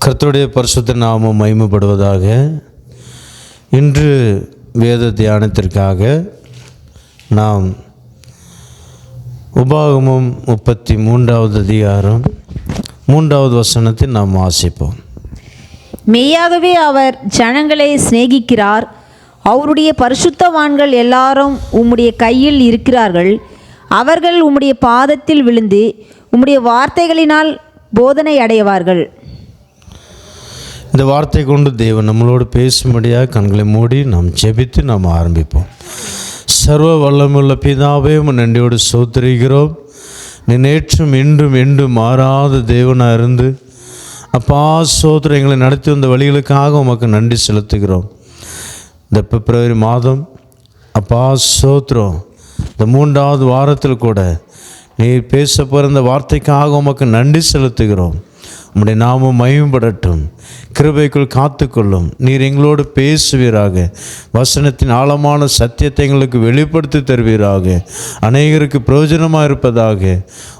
கர்த்தருடைய பரிசுத்த நாமம் மகிமைப்படுவதாக. இன்று வேத தியானத்திற்காக நாம் உபாகமம் 33வது அதிகாரம் 3வது வசனத்தை நாம் வாசிப்போம். மெய்யாகவே அவர் ஜனங்களை சிநேகிக்கிறார். அவருடைய பரிசுத்தவான்கள் எல்லாரும் உம்முடைய கையில் இருக்கிறார்கள். அவர்கள் உம்முடைய பாதத்தில் விழுந்து உம்முடைய வார்த்தைகளினால் போதனை அடைவார்கள். இந்த வார்த்தை கொண்டு தேவன் நம்மளோடு பேசும்படியாக கண்களை மூடி நாம் ஜெபித்து நாம் ஆரம்பிப்போம். சர்வ வல்லமுள்ள பிதாவே, நன்றியோடு ஸ்தோத்திரிக்கிறோம். நீ நேற்றும் இன்றும் என்றும் மாறாத தேவனாக இருந்து அப்பா ஸ்தோத்திரம் எங்களை நடத்தி வந்த வழிகளுக்காக உமக்கு நன்றி செலுத்துகிறோம். இந்த பிப்ரவரி மாதம் அப்பா ஸ்தோத்திரம், இந்த 3வது வாரத்தில் கூட நீர் பேச போகிற இந்த வார்த்தைக்காக உமக்கு நன்றி செலுத்துகிறோம். உம்முடைய நாமம் மகிமைப்படட்டும். கிருபைக்குள் காத்துக்கொள்ளும். நீர் எங்களோடு பேசுவீராக. வசனத்தின் ஆழமான சத்தியத்தை எங்களுக்கு வெளிப்படுத்தி தருவீராக. அநேகருக்கு பிரயோஜனமாக இருப்பதாக.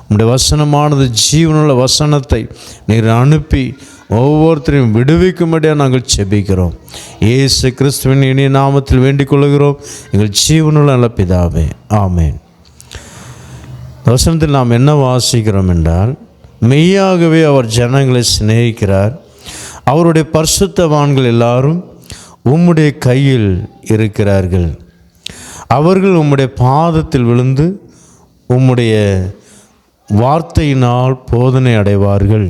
உம்முடைய வசனமானது ஜீவனுள்ள வசனத்தை நீர் அனுப்பி ஒவ்வொருத்தரையும் விடுவிக்கும்படியாக நாங்கள் செபிக்கிறோம். இயேசு கிறிஸ்துவின் இனிய நாமத்தில் வேண்டிக் கொள்கிறோம் எங்கள் ஜீவனுள்ள நல்ல பிதாவே, ஆமேன். வசனத்தில் நாம் என்ன வாசிக்கிறோம் என்றால், மெய்யாகவே அவர் ஜனங்களை சிநேகிக்கிறார். அவருடைய பரிசுத்தவான்கள் எல்லாரும் உம்முடைய கையில் இருக்கிறார்கள். அவர்கள் உம்முடைய பாதத்தில் விழுந்து உம்முடைய வார்த்தையினால் போதனை அடைவார்கள்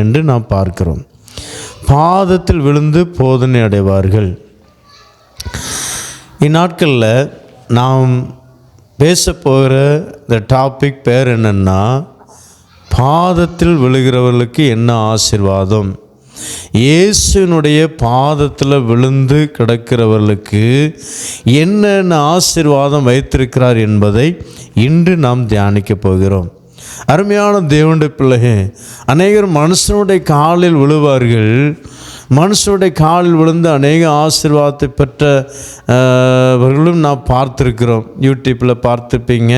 என்று நாம் பார்க்கிறோம். பாதத்தில் விழுந்து போதனை அடைவார்கள். இந்நாட்களில் நாம் பேச போகிற இந்த டாபிக் பேர் என்னென்னா, பாதத்தில் விழுகிறவர்களுக்கு என்ன ஆசீர்வாதம். இயேசுனுடைய பாதத்தில் விழுந்து கிடக்கிறவர்களுக்கு என்னென்ன ஆசீர்வாதம் வைத்திருக்கிறார் என்பதை இன்று நாம் தியானிக்க போகிறோம். அருமையான தேவனுடைய பிள்ளையே, அநேகர் மனுஷனுடைய காலில் விழுவார்கள். மனுஷனுடைய காலில் விழுந்து அநேக ஆசீர்வாதத்தை பெற்றவர்களும் நான் பார்த்துருக்கிறோம். யூடியூப்பில் பார்த்துருப்பீங்க.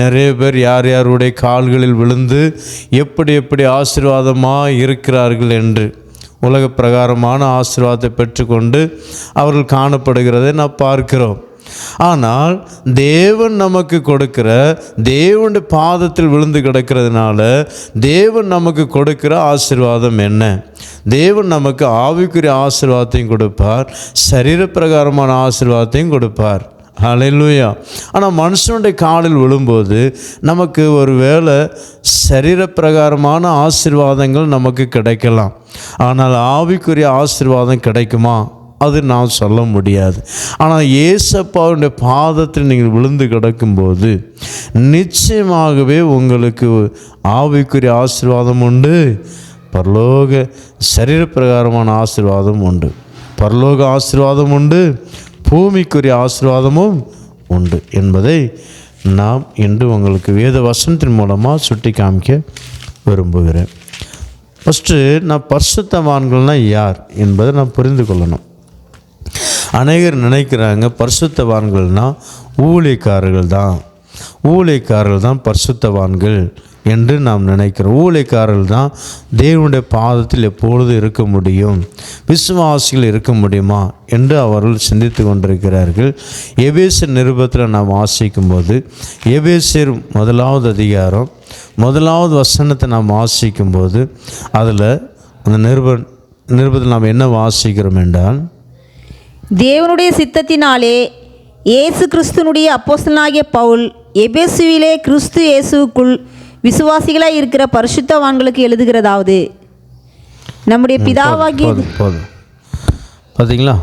நிறைய பேர் யார் யாருடைய கால்களில் விழுந்து எப்படி ஆசீர்வாதமாக இருக்கிறார்கள் என்று உலக பிரகாரமான ஆசீர்வாதத்தை பெற்றுக்கொண்டு அவர்கள் காணப்படுகிறதை நான் பார்க்கிறோம். ஆனால் தேவன் நமக்கு கொடுக்கிற, தேவனுடைய பாதத்தில் விழுந்து கிடக்கிறதுனால தேவன் நமக்கு கொடுக்கிற ஆசீர்வாதம் என்ன? தேவன் நமக்கு ஆவிக்குரிய ஆசீர்வாதத்தையும் கொடுப்பார், சரீர பிரகாரமான ஆசீர்வாதத்தையும் கொடுப்பார். ஹல்லேலூயா. ஆனால் மனுஷனுடைய காலில் விழும்போது நமக்கு ஒரு வேளை சரீர பிரகாரமான ஆசீர்வாதங்கள் நமக்கு கிடைக்கலாம். ஆனால் ஆவிக்குரிய ஆசீர்வாதம் கிடைக்குமா? அது நான் சொல்ல முடியாது. ஆனால் இயேசப்பாவுடைய பாதத்தில் நீங்கள் விழுந்து கிடக்கும்போது நிச்சயமாகவே உங்களுக்கு ஆவிக்குரிய ஆசீர்வாதம் உண்டு, பரலோக சரீர பிரகாரமான ஆசீர்வாதம் உண்டு. பரலோக ஆசீர்வாதம் உண்டு, பூமிக்குரிய ஆசீர்வாதமும் உண்டு என்பதை நாம் இன்று உங்களுக்கு வேத வசனத்தின் மூலமாக சுட்டி காமிக்க விரும்புகிறேன். ஃபஸ்ட்டு நான் பரிசுத்தவான்கள்னால் யார் என்பதை நான் புரிந்து கொள்ளணும். அநேகர் நினைக்கிறாங்க பரிசுத்தவான்கள்னால் ஊழியக்காரர்கள் தான் பரிசுத்தவான்கள் என்று நாம் நினைக்கிறோம். ஊழியக்காரர்கள் தான் தேவனுடைய பாதத்தில் எப்பொழுது இருக்க முடியும், விசுவாசிகள் இருக்க முடியுமா என்று அவர்கள் சிந்தித்து கொண்டிருக்கிறார்கள். எபேசியர் நிருபத்தில் நாம் வாசிக்கும்போது, எபேசியர் 1வது அதிகாரம் 1வது வசனத்தை நாம் வாசிக்கும்போது அதில் அந்த நிருபத்தில் நாம் என்ன வாசிக்கிறோம் என்றால், தேவனுடைய சித்தத்தினாலே இயேசு கிறிஸ்துனுடைய அப்போஸ்தலனாகிய பவுல் எபேசுவிலே கிறிஸ்து இயேசுக்குள் விசுவாசிகளாய் இருக்கிற பரிசுத்தவான்களுக்கு எழுதுகிறதாவது, நம்முடைய பிதாவாகிய போதும் பார்த்தீங்களா?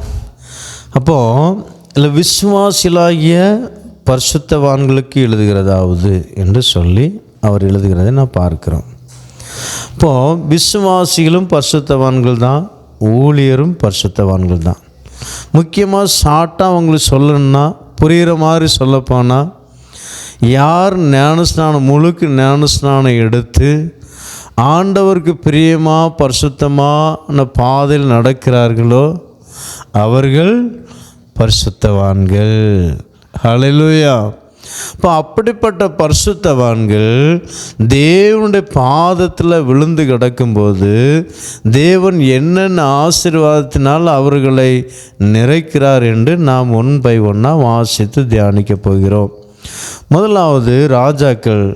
அப்போது இல்லை, விசுவாசிகளாகிய பரிசுத்தவான்களுக்கு எழுதுகிறதாவது என்று சொல்லி அவர் எழுதுகிறதை நான் பார்க்கிறோம். இப்போது விசுவாசிகளும் பரிசுத்தவான்கள் தான், ஊழியரும் பரிசுத்தவான்கள் தான். முக்கியமாக ஷார்ட்டாக அவங்களுக்கு சொல்லணும்னா, புரிகிற மாதிரி சொல்லப்போனால், யார் முழுக்க ஞானஸ்நானம் எடுத்து ஆண்டவருக்கு பிரியமாக பரிசுத்தமான பாதையில் நடக்கிறார்களோ அவர்கள் பரிசுத்தவான்கள். ஹல்லேலூயா. இப்போ அப்படிப்பட்ட பரிசுத்தவான்கள் தேவனுடைய பாதத்தில் விழுந்து கிடக்கும்போது தேவன் என்னென்ன ஆசீர்வாதத்தினால் அவர்களை நிறைக்கிறார் என்று நாம் ஒன் பை ஒன்னாக வாசித்து தியானிக்க போகிறோம். முதலாவது ராஜாக்கள்,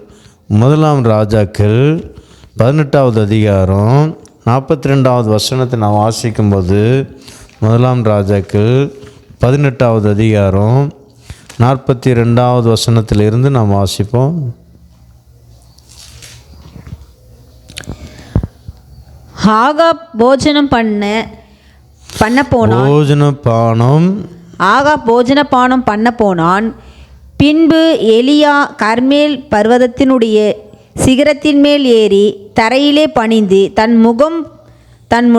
முதலாம் ராஜாக்கள் 18வது அதிகாரம் 42வது வசனத்தை நான் வாசிக்கும்போது, முதலாம் ராஜாக்கள் 18வது அதிகாரம் 42வது வசனத்திலிருந்து நாம் வாசிப்போம். ஆகாப் போஜனம் பண்ண போனான். பின்பு எலியா கர்மேல் பர்வதத்தினுடைய சிகரத்தின் மேல் ஏறி தரையிலே பணிந்து தன் முகம் தன்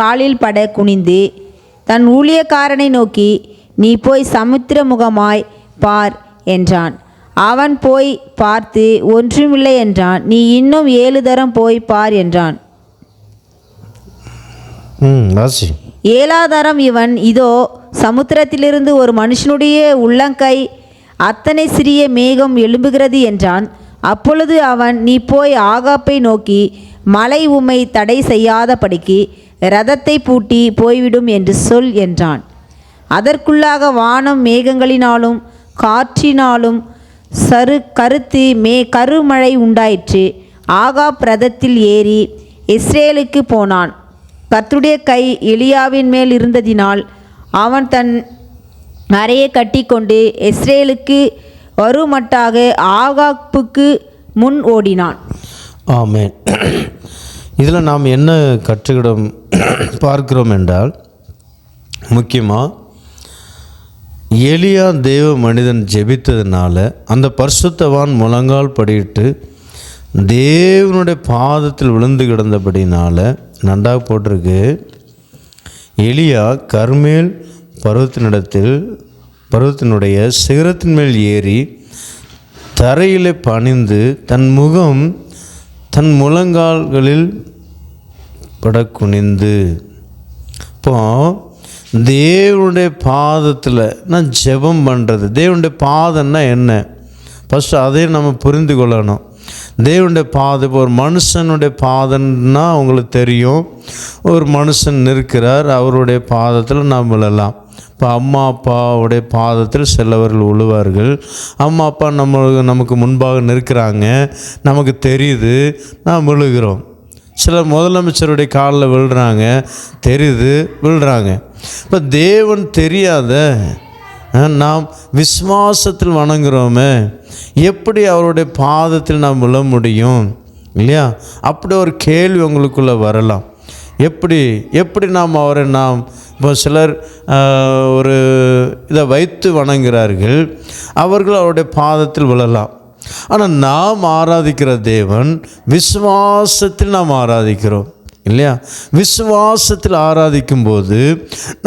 காலில் பட குனிந்து தன் ஊழியக்காரனை நோக்கி, நீ போய் சமுத்திர முகமாய் பார் என்றான். அவன் போய் பார்த்து ஒன்றுமில்லை என்றான். நீ இன்னும் 7 தரம் போய் பார் என்றான். 7ஆம் தரம் இவன், இதோ சமுத்திரத்திலிருந்து ஒரு மனுஷனுடைய உள்ளங்கை அத்தனை சிறிய மேகம் எழும்புகிறது என்றான். அப்பொழுது அவன், நீ போய் ஆகாப்பை நோக்கி, மழை உம்மை தடை செய்யாதபடிக்கு இரதத்தை பூட்டி போய்விடும் என்று சொல் என்றான். அதற்குள்ளாக வானம் மேகங்களினாலும் காற்றினாலும் கருமழை உண்டாயிற்று. ஆகாப் ரதத்தில் ஏறி இஸ்ரேலுக்கு போனான். கர்த்தருடைய கை எலியாவின் மேல் இருந்ததினால் அவன் தன் அறையை கட்டி கொண்டு இஸ்ரேலுக்கு வருமட்டாக ஆகாப்புக்கு முன் ஓடினான். ஆமென். இதில் நாம் என்ன கற்றுக்கிடம் பார்க்கிறோம் என்றால், முக்கியமாக எலியா தேவ மனிதன் ஜெபித்ததுனால அந்த பரிசுத்தவான் முழங்கால் படியிட்டு தேவனுடைய பாதத்தில் விழுந்து கிடந்தபடினால நன்றாக போட்டிருக்கு, எலியா கர்மேல் பர்வத்தினுடைய சிகரத்தின் மேல் ஏறி தரையிலே பணிந்து தன் முகம் தன் முழங்கால்களில் படக்குனிந்து. இப்போ தேவனுடைய பாதத்தில் நான் ஜெபம் பண்ணுறது, தேவனுடைய பாதம்னா என்ன, ஃபஸ்ட்டு அதையும் நம்ம புரிந்து கொள்ளணும். தேவனுடைய பாதம், இப்போ ஒரு மனுஷனுடைய பாதம்னா உங்களுக்கு தெரியும், ஒரு மனுஷன் நிற்கிறார், அவருடைய பாதத்தில் நாம் விழலாம். இப்போ அம்மா அப்பாவுடைய பாதத்தில் சிலவர்கள் விழுவார்கள். அம்மா அப்பா நமக்கு முன்பாக நிற்கிறாங்க, நமக்கு தெரியுது, நாம் விழுகிறோம். சிலர் முதலமைச்சருடைய காலில் விழுறாங்க, தெரியுது, விழுறாங்க. இப்போ தேவன் தெரியாத நாம் விசுவாசத்தில் வணங்குகிறோமே, எப்படி அவருடைய பாதத்தில் நாம் விழ முடியும் இல்லையா? அப்படி ஒரு கேள்வி உங்களுக்குள்ளே வரலாம். எப்படி நாம் அவரை இப்போ சிலர் ஒரு இதை வைத்து வணங்குகிறார்கள், அவர்கள் அவருடைய பாதத்தில் விழலாம். ஆனால் நாம் ஆராதிக்கிற தேவன் விசுவாசத்தில் நாம் ஆராதிக்கிறோம் இல்லையா? விசுவாசத்தில் ஆராதிக்கும்போது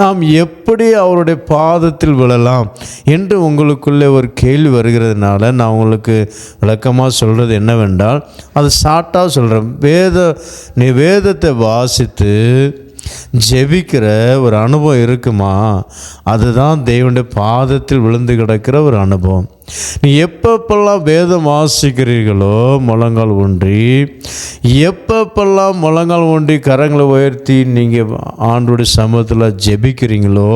நாம் எப்படி அவருடைய பாதத்தில் விழலாம் என்று உங்களுக்குள்ளே ஒரு கேள்வி வருகிறதுனால நான் உங்களுக்கு விளக்கமாக சொல்கிறது என்னவென்றால், அது ஷார்ட்டாக சொல்கிறேன். நீ வேதத்தை வாசித்து ஜெபிக்கிற ஒரு அனுபவம் இருக்குமா, அதுதான் தேவனுடைய பாதத்தில் விழுந்து கிடக்கிற ஒரு அனுபவம். நீ எப்பப்பெல்லாம் வேதம் வாசிக்கிறீர்களோ முழங்கால் ஊன்றி, எப்பப்பெல்லாம் முழங்கால் ஊன்றி கரங்களை உயர்த்தி நீங்கள் ஆண்டோடைய சமூகத்தில் ஜெபிக்கிறீங்களோ,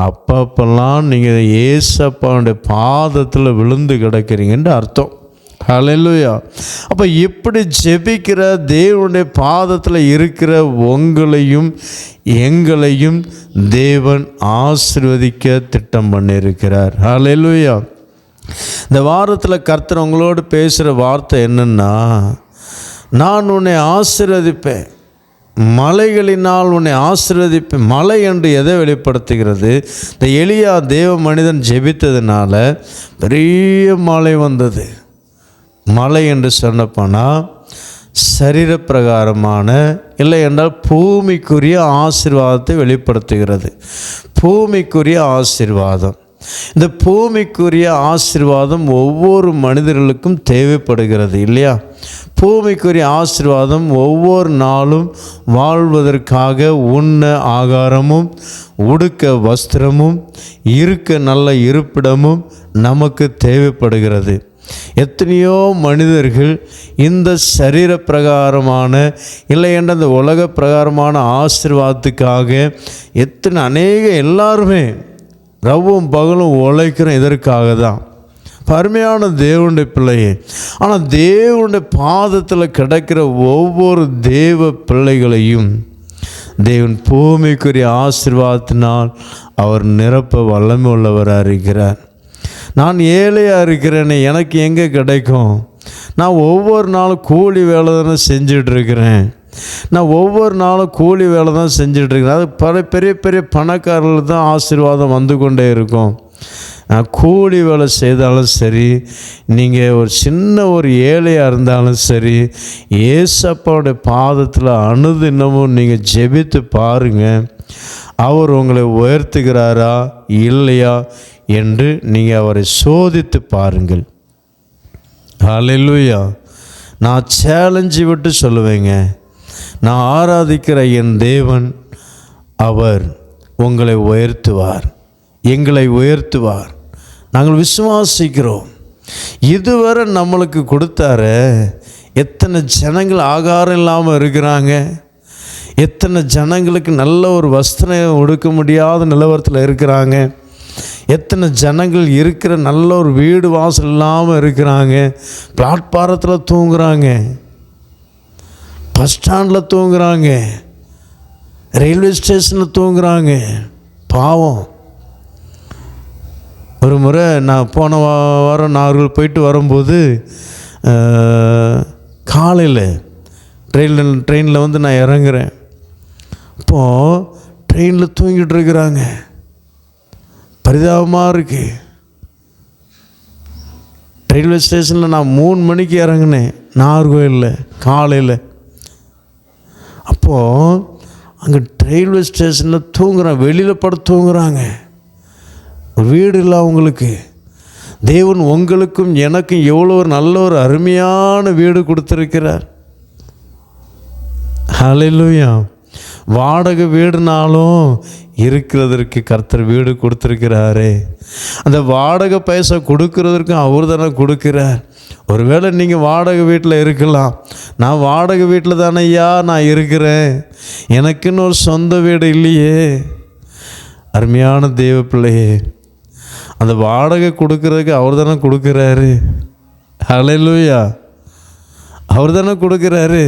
அப்பப்பெல்லாம் நீங்கள் ஏசப்பாவுடைய பாதத்தில் விழுந்து கிடக்கிறீங்கன்னு அர்த்தம். ஹல்லேலூயா. அப்போ இப்படி ஜெபிக்கிற தேவனுடைய பாதத்தில் இருக்கிற உங்களையும் எங்களையும் தேவன் ஆசீர்வதிக்க திட்டம் பண்ணியிருக்கிறார். ஹல்லேலூயா. இந்த வாரத்தில் கர்த்தர் உங்களோடு பேசுகிற வார்த்தை என்னென்னா, நான் உன்னை ஆசீர்வதிப்பேன், மலைகளினால் உன்னை ஆசீர்வதிப்பேன். மலை என்று எதை வெளிப்படுத்துகிறது? இந்த எலியா தேவ மனிதன் ஜெபித்ததுனால பெரிய மழை வந்தது. மலை என்று சொன்னப்போனால் சரீரப்பிரகாரமான, இல்லை என்றால் பூமிக்குரிய ஆசீர்வாதத்தை வெளிப்படுத்துகிறது. பூமிக்குரிய ஆசீர்வாதம். இந்த பூமிக்குரிய ஆசீர்வாதம் ஒவ்வொரு மனிதர்களுக்கும் தேவைப்படுகிறது இல்லையா? பூமிக்குரிய ஆசீர்வாதம் ஒவ்வொரு நாளும் வாழ்வதற்காக உண்ண ஆகாரமும் உடுக்க வஸ்திரமும் இருக்க நல்ல இருப்பிடமும் நமக்கு தேவைப்படுகிறது. எத்தனையோ மனிதர்கள் இந்த சரீர பிரகாரமான இல்லை என்ற அந்த உலக பிரகாரமான ஆசீர்வாதத்துக்காக எல்லாருமே ரவும் பகலும் உழைக்கிறோம் இதற்காக தான். அருமையான தேவனுடைய பிள்ளையே, ஆனால் தேவனுடைய பாதத்தில் கிடக்கிற ஒவ்வொரு தேவ பிள்ளைகளையும் தேவன் பூமிக்குரிய ஆசீர்வாதத்தினால் அவர் நிரப்ப வல்லமை உள்ளவராக இருக்கிறார். நான் ஏழையாக இருக்கிறேன்னு எனக்கு எங்கே கிடைக்கும்? நான் ஒவ்வொரு நாளும் கூலி வேலை தானே செஞ்சிட்ருக்கிறேன். நான் ஒவ்வொரு நாளும் கூலி வேலை தான் செஞ்சிட்ருக்கிறேன். அது பெரிய பெரிய பணக்காரர்களுக்கு தான் ஆசீர்வாதம் வந்து கொண்டே இருக்கும். கூலி வேலை செய்தாலும் சரி, நீங்கள் ஒரு சின்ன ஒரு ஏழையாக இருந்தாலும் சரி, ஏசப்பாவுடைய பாதத்தில் அனுதினமும் நீங்கள் ஜெபித்து பாருங்கள். அவர் உங்களை உயர்த்துகிறாரா இல்லையா என்று நீங்கள் அவரை சோதித்து பாருங்கள். ஹல்லேலூயா. நான் சேலஞ்சு விட்டு சொல்லுவேங்க, நான் ஆராதிக்கிற என் தேவன் அவர் உங்களை உயர்த்துவார், எங்களை உயர்த்துவார். நாங்கள் விசுவாசிக்கிறோம். இதுவரை நம்மளுக்கு கொடுத்தாரு. எத்தனை ஜனங்கள் ஆகாரம் இல்லாமல் இருக்கிறாங்க, எத்தனை ஜனங்களுக்கு நல்ல ஒரு வஸ்திரம் உடுக்க முடியாத நிலவரத்தில் இருக்கிறாங்க, எத்தனை ஜனங்கள் இருக்கிற நல்ல ஒரு வீடு வாசல் இல்லாமல் இருக்கிறாங்க, பிளாட்பாரத்தில் தூங்குறாங்க, பஸ் ஸ்டாண்டில் தூங்குறாங்க, ரயில்வே ஸ்டேஷனில் தூங்குறாங்க. பாவம். ஒரு முறை நான் போன வாரம் நாகூர் போயிட்டு வரும்போது காலையில் ட்ரெயினில் வந்து நான் இறங்குறேன். இப்போது ட்ரெயினில் தூங்கிட்டு இருக்கிறாங்க. பரிதாபமாக இருக்குது. ரயில்வே ஸ்டேஷனில் நான் 3 மணிக்கு இறங்கினேன் நாகர்கோயிலில் காலையில். அப்போது அங்கே ரயில்வே ஸ்டேஷனில் தூங்குறாங்க, வெளியில் படுத்து தூங்குறாங்க. வீடு இல்லை அவங்களுக்கு. தேவன் உங்களுக்கும் எனக்கும் எவ்வளோ ஒரு நல்ல ஒரு அருமையான வீடு கொடுத்துருக்கிறார். ஹல்லேலூயா. வாடகை வீடுனாலும் இருக்கிறதற்கு கர்த்தர் வீடு கொடுத்துருக்கிறாரே. அந்த வாடகை பைசா கொடுக்கறதற்கும் அவர் தானே கொடுக்கிறார். ஒருவேளை நீங்கள் வாடகை வீட்டில் இருக்கலாம். நான் வாடகை வீட்டில் தானே ஐயா நான் இருக்கிறேன், எனக்குன்னு ஒரு சொந்த வீடு இல்லையே. அருமையான தேவ பிள்ளையே, அந்த வாடகை கொடுக்கறதுக்கு அவர் தானே கொடுக்குறாரு. ஹல்லேலூயா. அவர் தானே கொடுக்குறாரு.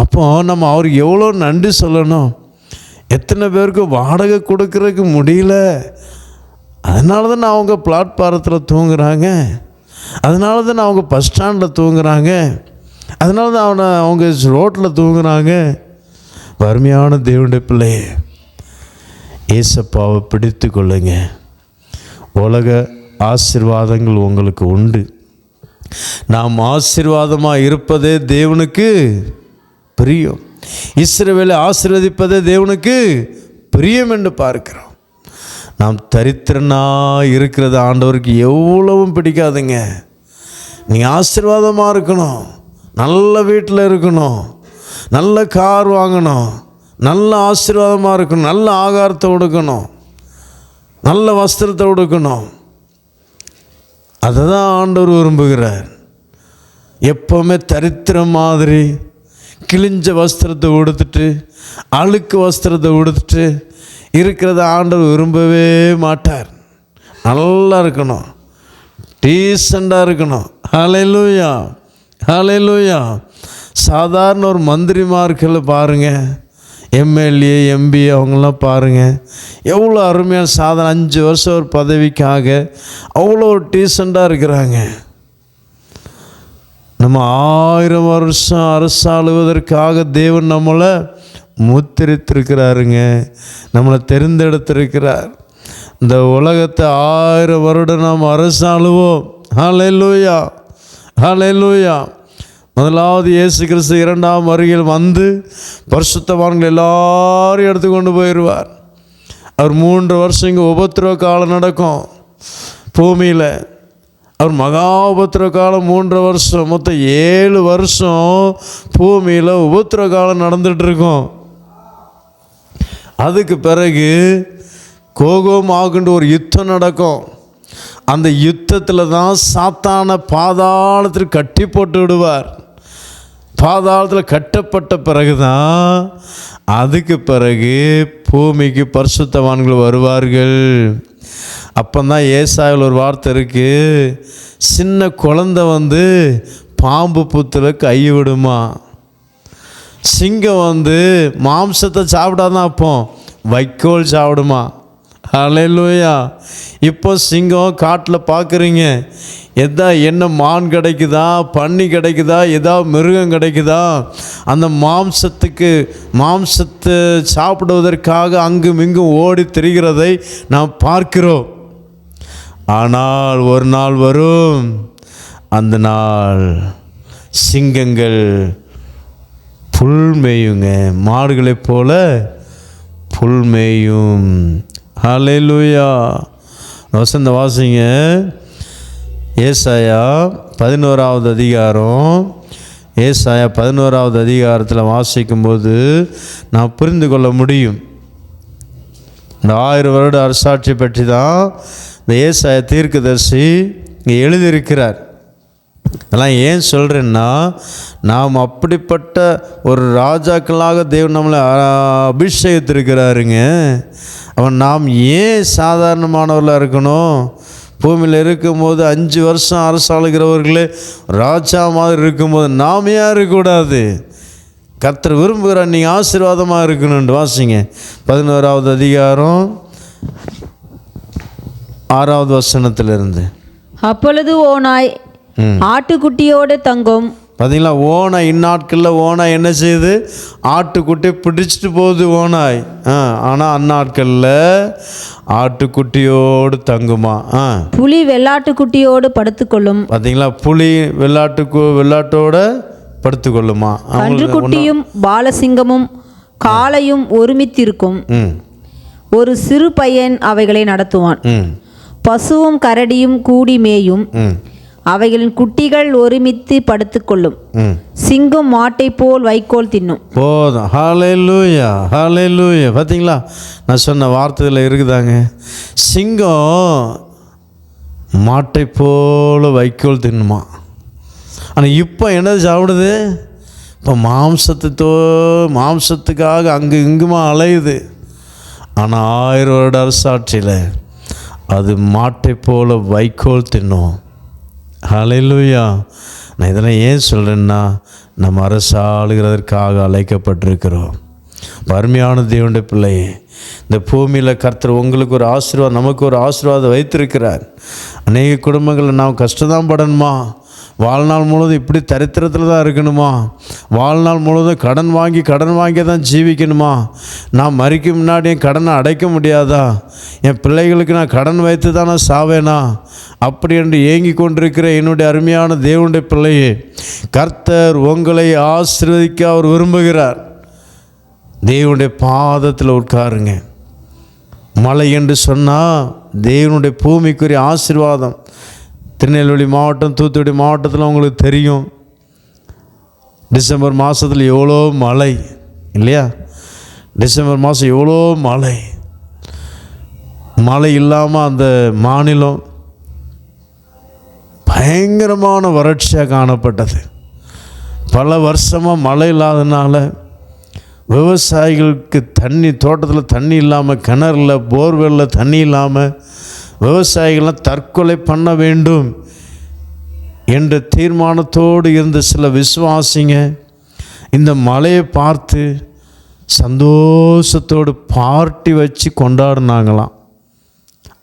அப்போ நம்ம அவருக்கு எவ்வளோ நன்றி சொல்லணும். எத்தனை பேருக்கு வாடகை கொடுக்கறதுக்கு முடியல, அதனால தான் அவங்க பிளாட்பாரத்தில் தூங்குறாங்க, அதனால தான் அவங்க பஸ் ஸ்டாண்டில் தூங்குறாங்க, அதனால தான் அவங்க ரோட்டில் தூங்குறாங்க. வறுமையான தேவனுடைய பிள்ளையே, ஏசப்பாவை பிடித்து கொள்ளுங்க. உலக ஆசீர்வாதங்கள் உங்களுக்கு உண்டு. நாம் ஆசீர்வாதமாக இருப்பதே தேவனுக்கு பிரியம். இஸ்ரவேலை ஆசீர்வதிப்பதே தேவனுக்கு பிரியம் என்று பார்க்கிறோம். நாம் தரித்திரனாக இருக்கிறது ஆண்டவருக்கு எவ்வளவும் பிடிக்காதுங்க. நீங்கள் ஆசீர்வாதமாக இருக்கணும், நல்ல வீட்டில் இருக்கணும், நல்ல கார் வாங்கணும், நல்ல ஆசீர்வாதமாக இருக்கணும், நல்ல ஆகாரத்தை கொடுக்கணும், நல்ல வஸ்திரத்தை கொடுக்கணும். அதை தான் ஆண்டவர் விரும்புகிறார். எப்போவுமே தரித்திரம் மாதிரி கிழிஞ்ச வஸ்திரத்தை உடுத்துட்டு அழுக்கு வஸ்திரத்தை உடுத்துட்டு இருக்கிறத ஆண்டவர் விரும்பவே மாட்டார். நல்லா இருக்கணும், டீசெண்டாக இருக்கணும். ஹல்லேலூயா, ஹல்லேலூயா. சாதாரண ஒரு மந்திரிமார்களை பாருங்கள், எம்எல்ஏ எம்பி அவங்களாம் பாருங்கள், எவ்வளோ அருமையான சாதனை. 5 வருஷம் ஒரு பதவிக்காக அவ்வளோ ஒரு டீசெண்டாக இருக்கிறாங்க. நம்ம 1000 வருஷம் அரசாளுவதற்காக தேவன் நம்மளை முத்திரித்திருக்கிறாருங்க, நம்மளை தெரிந்தெடுத்திருக்கிறார். இந்த உலகத்தை 1000 வருடம் நாம் அரசாளுவோம். ஹல்லேலூயா, ஹல்லேலூயா. முதலாவது இயேசு கிறிஸ்து 2ஆம் வருகையில் வந்து பரிசுத்தவான்கள் எல்லாரையும் எடுத்துக்கொண்டு போயிடுவார். அவர் 3 வருஷம் இங்கே உபத்திரவ காலம் நடக்கும் பூமியில். அவர் மகா உபத்திரவ காலம் 3 வருஷம், மொத்தம் 7 வருஷம் பூமியில் உபத்திரவ காலம் நடந்துகிட்ருக்கும். அதுக்கு பிறகு கோகோமாகுன்ற ஒரு யுத்தம் நடக்கும். அந்த யுத்தத்தில் தான் சாத்தான பாதாளத்தில் கட்டி போட்டு விடுவார். பாதாளத்தில் கட்டப்பட்ட பிறகு தான் அதுக்கு பிறகு பூமிக்கு பரிசுத்தவான்கள் வருவார்கள். அப்போதான் ஏசாயாவில் ஒரு வார்த்தை இருக்குது, சின்ன குழந்தை வந்து பாம்பு புத்தில் கை விடுமா, சிங்கம் மாம்சத்தை சாப்பிடாதான் அப்போ வைக்கோல் சாப்பிடுமா. ஹல்லேலூயா. இப்போ சிங்கம் காட்டில் பார்க்குறீங்க, என்ன மான் கிடைக்குதா, பன்னி கிடைக்குதா, ஏதாவது மிருகம் கிடைக்குதா, அந்த மாம்சத்தை சாப்பிடுவதற்காக அங்கும் இங்கும் ஓடி திரிகிறதை நாம் பார்க்கிறோம். ஆனால் ஒரு நாள் வரும், அந்த நாள் சிங்கங்கள் புல் மேயுங்க, மாடுகளைப் போல புல் மேயும். ஹல்லேலூயா. வசந்த வாசிங்க, ஏசாயா 11வது அதிகாரம். ஏசாயா 11வது அதிகாரத்தில் வாசிக்கும்போது நான் புரிந்து கொள்ள முடியும். இந்த 1000 வருட அரசாட்சி பற்றி தான் இந்த ஏசாயா தீர்க்கதரிசி இங்கே எழுதியிருக்கிறார். அதெல்லாம் ஏன் சொல்கிறேன்னா, நாம் அப்படிப்பட்ட ஒரு ராஜாக்களாக தேவன் நம்மளை அபிஷேகத்திருக்கிறாருங்க. அவன் நாம் ஏன் சாதாரணமானவர்களாக இருக்கணும்? பூமியில் இருக்கும்போது 5 வருஷம் அரசாளுகிறவர்களே ராஜா மாதிரி இருக்கும்போது நாம் ஏன் இருக்கக்கூடாது? கர்த்தர் விரும்புகிறார் நீங்கள் ஆசீர்வாதமாக இருக்கணும்னு. வாசிங்க 11வது அதிகாரம் 6வது வசனத்திலிருந்து. அப்பொழுது ஓனாய் ஆட்டுக்குட்டியோடு தங்கும். பார்த்தீங்களா, ஓனாய் இந்நாட்களில் ஓனாய் என்ன செய்யுது? ஆட்டுக்குட்டி பிடிச்சிட்டு போகுது ஓனாய். ஆனால் அந்நாட்களில் ஆட்டுக்குட்டியோடு தங்குமா. புலி வெள்ளாட்டுக்குட்டியோடு படுத்துக்கொள்ளும். பார்த்தீங்களா, புலி வெள்ளாட்டோட படுத்துக்கொள்ளுமா. கன்றுக்குட்டியும் பாலசிங்கமும் காளையும் ஒருமித்திருக்கும். ஒரு சிறு பையன் அவைகளை நடத்துவான். பசுவும் கரடியும் கூடி மேயும். அவைகளின் குட்டிகள் ஒருமித்து படுத்துக்கொள்ளும். சிங்கம் மாட்டை போல் வைக்கோல் தின்னும். போதும். ஹல்லேலூயா, ஹல்லேலூயா. பார்த்தீங்களா, நான் சொன்ன வார்த்தையில் இருக்குதாங்க. சிங்கம் மாட்டை போல் வைக்கோல் தின்னுமா. ஆனால் இப்போ என்னது சாப்பிடுது? இப்போ மாம்சத்துக்காக அங்கு இங்குமா அலையுது. ஆனால் 1000 வருட அரசாட்சியில் அது மாட்டை போல் வைக்கோல் தின்னும். ஹல்லேலூயா. நான் இதெல்லாம் ஏன் சொல்கிறேன்னா, நம்ம அரசாளுகிறதற்காக அழைக்கப்பட்டிருக்கிறோம். அருமையான தேவனுடைய பிள்ளையே, இந்த பூமியில் கர்த்தர் உங்களுக்கு ஒரு ஆசீர்வாதம், நமக்கு ஒரு ஆசீர்வாதம் வைத்திருக்கிறார். அநேக குடும்பங்களில் நாம் கஷ்டம்தான் படணுமா? வாழ்நாள் முழுவதும் இப்படி தரித்திரத்தில் தான் இருக்கணுமா? வாழ்நாள் முழுவதும் கடன் வாங்கி தான் ஜீவிக்கணுமா? நான் மறிக்கும் முன்னாடி என் கடனை அடைக்க முடியாதா? என் பிள்ளைகளுக்கு நான் கடன் வைத்து தான் நான் சாவேனா? அப்படி என்று ஏங்கி கொண்டிருக்கிற என்னுடைய அருமையான தேவனுடைய பிள்ளையே, கர்த்தர் உங்களை ஆசீர்வதிக்க அவர் விரும்புகிறார். தேவனுடைய பாதத்தில் உட்காருங்க. மழை என்று சொன்னால் தேவனுடைய பூமிக்குரிய ஆசீர்வாதம். திருநெல்வேலி மாவட்டம், தூத்துக்குடி மாவட்டத்தில் உங்களுக்கு தெரியும், டிசம்பர் மாதத்தில் எவ்வளோ மழை இல்லையா? டிசம்பர் மாதம் எவ்வளோ மழை இல்லாமல் அந்த மாநிலம் பயங்கரமான வறட்சியாக காணப்பட்டது. பல வருஷமாக மழை இல்லாதனால விவசாயிகளுக்கு தோட்டத்தில் தண்ணி இல்லாமல், கிணறுல போர்வெல்லில் தண்ணி இல்லாமல் விவசாயிகள்லாம் தற்கொலை பண்ண வேண்டும் என்ற தீர்மானத்தோடு இருந்த சில விசுவாசிங்க இந்த மழையை பார்த்து சந்தோஷத்தோடு பார்ட்டி வச்சு கொண்டாடினாங்களாம்.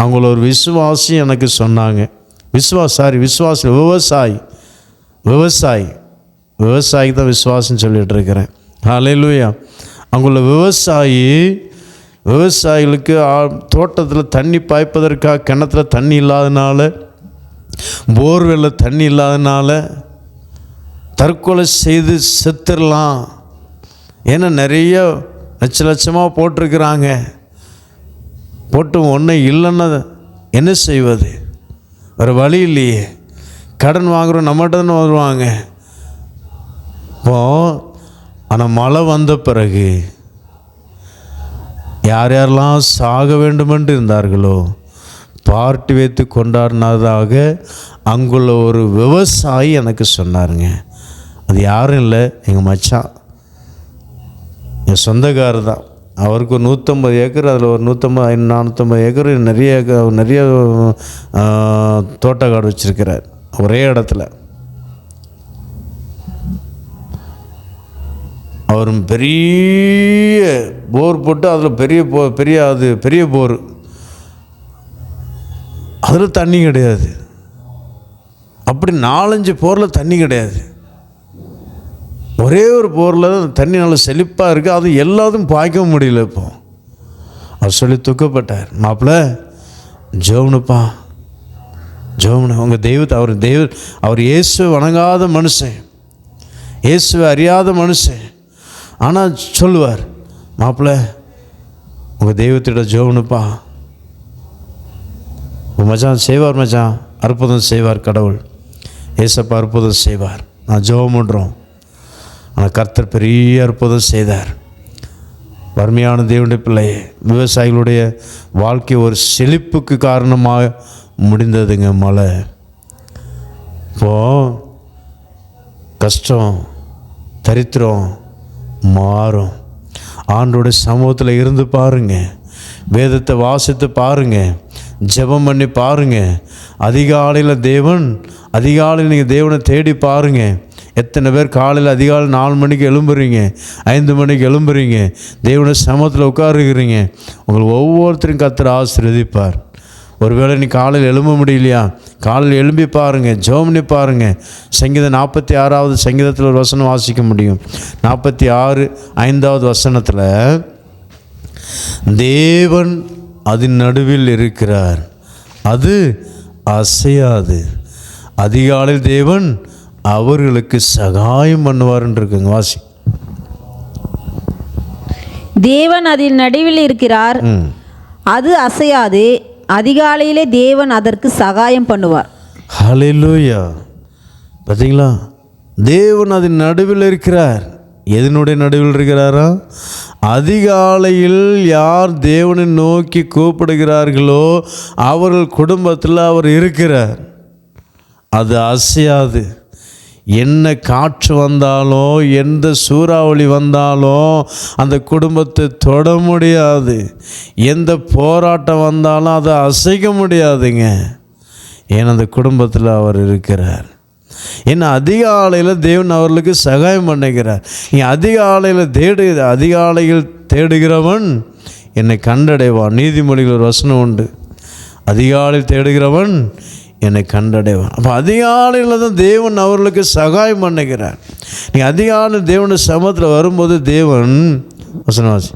அவங்கள ஒரு விசுவாசி எனக்கு சொன்னாங்க. விவசாயி தான் விசுவாசின்னு சொல்லிகிட்டு இருக்கிறேன். ஹல்லேலூயா. அவங்கள விவசாயிகளுக்கு தோட்டத்தில் தண்ணி பாய்ப்பதற்காக கிணத்துல தண்ணி இல்லாதனால, போர்வெல்லில் தண்ணி இல்லாதனால தற்கொலை செய்து செத்துடலாம். ஏன்னா நிறைய லட்சமாக போட்டிருக்கிறாங்க. போட்டும் ஒன்றும் இல்லைன்னா என்ன செய்வது? வேறு வழி இல்லையே. கடன் வாங்குகிறோம், நம்மகிட்ட தானே வருவாங்க. ஆனால் மழை வந்த பிறகு யார் யாரெல்லாம் சாக வேண்டுமென்று இருந்தார்களோ பார்ட்டி வைத்து கொண்டாடினதாக அங்குள்ள ஒரு விவசாயி எனக்கு சொன்னாருங்க. அது யாரும் இல்லை, எங்கள் மச்சான், என் சொந்தக்காரர் தான். அவருக்கு ஒரு 150 ஏக்கர், அதில் ஒரு 450 ஏக்கர் நிறைய தோட்டக்காடு வச்சுருக்கிறார் ஒரே இடத்துல. அவர் பெரிய போர் போட்டு அதில் பெரிய போர், அதில் தண்ணி கிடையாது. அப்படி 4-5 போரில் தண்ணி கிடையாது. ஒரே ஒரு போரில் தண்ணி நல்லா செழிப்பாக இருக்குது. அது எல்லாத்தையும் பாய்க்க முடியல. இப்போ அவர் சொல்லி துக்கப்பட்டார். மாப்பிள்ள ஜோவனுப்பா, ஜோவனு உங்கள் தெய்வத்தை, அவர் இயேசுவை வணங்காத மனுஷன், இயேசுவை அறியாத மனுஷன். ஆனால் சொல்லுவார், மாப்பிள்ள உங்கள் தெய்வத்திட ஜோவனுப்பா, மச்சான் செய்வார், மச்சான் அற்புதம் செய்வார், கடவுள் ஏசப்பா அற்புதம் செய்வார். நான் ஜெபம் பண்ணுறோம். ஆனால் கர்த்தர் பெரிய அற்புதம் செய்தார். வறுமையான தேவனுடைய பிள்ளையே, விவசாயிகளுடைய வாழ்க்கை ஒரு செழிப்புக்கு காரணமாக முடிந்ததுங்க. மழை இப்போது கஷ்டம் தரித்திரம் மாறும். ஆண்டோடைய சமூகத்தில் இருந்து பாருங்கள், வேதத்தை வாசித்து பாருங்கள், ஜெபம் பண்ணி பாருங்கள். அதிகாலையில் நீங்கள் தேவனை தேடி பாருங்கள். எத்தனை பேர் காலையில் அதிகாலை 4 மணிக்கு எழும்புறீங்க, 5 மணிக்கு எழும்புறீங்க, தேவனை சமூகத்தில் உட்காருகிறீங்க. உங்களை ஒவ்வொருத்தரும் கர்த்தர் ஆசீர்வதிப்பார். ஒருவேளை நீ காலையில் எழும்ப முடியலையா, காலையில் எழும்பி பாருங்கள், ஜெபம் பண்ணி பாருங்கள். சங்கீதம் 46வது சங்கீதத்தில் ஒரு வசனம் வாசிக்க முடியும். 46:5 வசனத்தில், தேவன் அதன் நடுவில் இருக்கிறார், அது அசையாது. அதிகாலையில் தேவன் அவர்களுக்கு சகாயம் பண்ணுவார்ன்னு இருக்குங்க. வாசி. தேவன் அதில் நடுவில் இருக்கிறார், அது அசையாது. அதிகாலையிலே தேவன் அதற்கு சகாயம் பண்ணுவார். ஹல்லேலூயா. பார்த்தீங்களா, தேவன் அதன் நடுவில் இருக்கிறார். எதனுடைய நடுவில் இருக்கிறாரா? அதிகாலையில் யார் தேவனை நோக்கி கூப்பிடுகிறார்களோ அவர்கள் குடும்பத்தில் அவர் இருக்கிறார். அது அசையாது. என்ன காற்று வந்தாலும், எந்த சூறாவளி வந்தாலும் அந்த குடும்பத்தை தொட முடியாது. எந்த போராட்டம் வந்தாலும் அதை அசைக்க முடியாதுங்க. ஏன்னா அந்த குடும்பத்தில் அவர் இருக்கிறார். ஏன்னா அதிகாலையில் தேவன் அவர்களுக்கு சகாயம் பண்ணுகிறார். நீ அதிகாலையில் தேடுகிறவன் என்னை கண்டடைவான். நீதிமொழிகள் ஒரு வசனம் உண்டு, அதிகாலையில் தேடுகிறவன் என்னை கண்டடைவான். அப்போ அதிகாலையில் தான் தேவன் அவர்களுக்கு சகாயம் பண்ணுகிறார். நீ அதிகாலை தேவனுடைய சமூகத்தில் வரும்போது தேவன் வசனவாசி,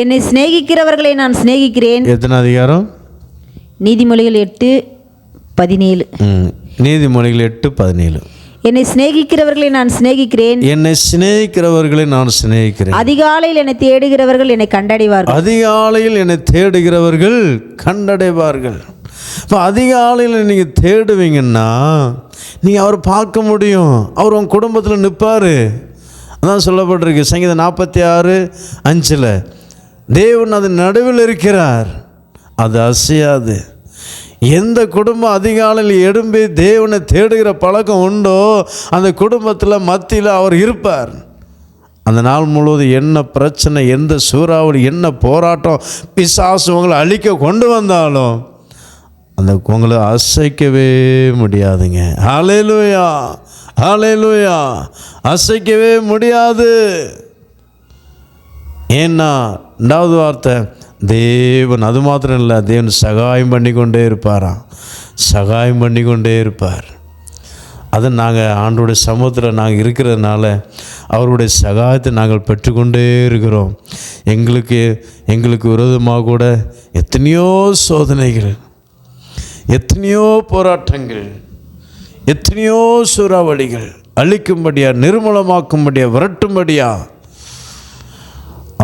என்னை சிநேகிக்கிறவர்களை நான் சிநேகிக்கிறேன். எத்தனை அதிகாரம்? நீதிமொழிகள் 8:17. நீதிமொழிகள் 8:17. என்னை சிநேகிக்கிறவர்களை நான் சிநேகிக்கிறேன், என்னை சிநேகிக்கிறவர்களை நான் சிநேகிக்கிறேன். அதிகாலையில் என்னை தேடுகிறவர்கள் என்னை கண்டடைவார்கள். அதிகாலையில் என்னை தேடுகிறவர்கள் கண்டடைவார்கள். இப்போ அதிகாலையில் நீங்கள் தேடுவீங்கன்னா நீங்கள் அவர் பார்க்க முடியும். அவர் உங்கள் குடும்பத்தில் நிற்பார். அதான் சொல்லப்பட்டிருக்கு சங்கீதம் 46:5. தேவன் அது நடுவில் இருக்கிறார், அது அசையாது. எந்த குடும்பம் அதிகாலையில் எழும்பி தேவனை தேடுகிற பழக்கம் உண்டோ அந்த குடும்பத்தில் மத்தியில் அவர் இருப்பார். அந்த நாள் முழுவதும் என்ன பிரச்சனை, எந்த சூறாவளி, என்ன போராட்டம், பிசாசு உங்களை அழிக்க கொண்டு வந்தாலும் அந்த உங்களை அசைக்கவே முடியாதுங்க. ஹல்லேலூயா, ஹல்லேலூயா. அசைக்கவே முடியாது. ஏன்னா 2வது வார்த்தை, தேவன் அது மாத்திரம் இல்லை, தேவன் சகாயம் பண்ணி கொண்டே இருப்பாராம். சகாயம் பண்ணி கொண்டே இருப்பார். அது நாங்கள் ஆண்டோடைய சமூகத்தில் நாங்கள் இருக்கிறதுனால அவருடைய சகாயத்தை நாங்கள் பெற்றுக்கொண்டே இருக்கிறோம். எங்களுக்கு விரோதமாக கூட எத்தனையோ சோதனைகள், எத்தனையோ போராட்டங்கள், எத்தனையோ சூறாவளிகள் அழிக்கும்படியா, நிர்மூலமாக்கும்படியா, விரட்டும்படியா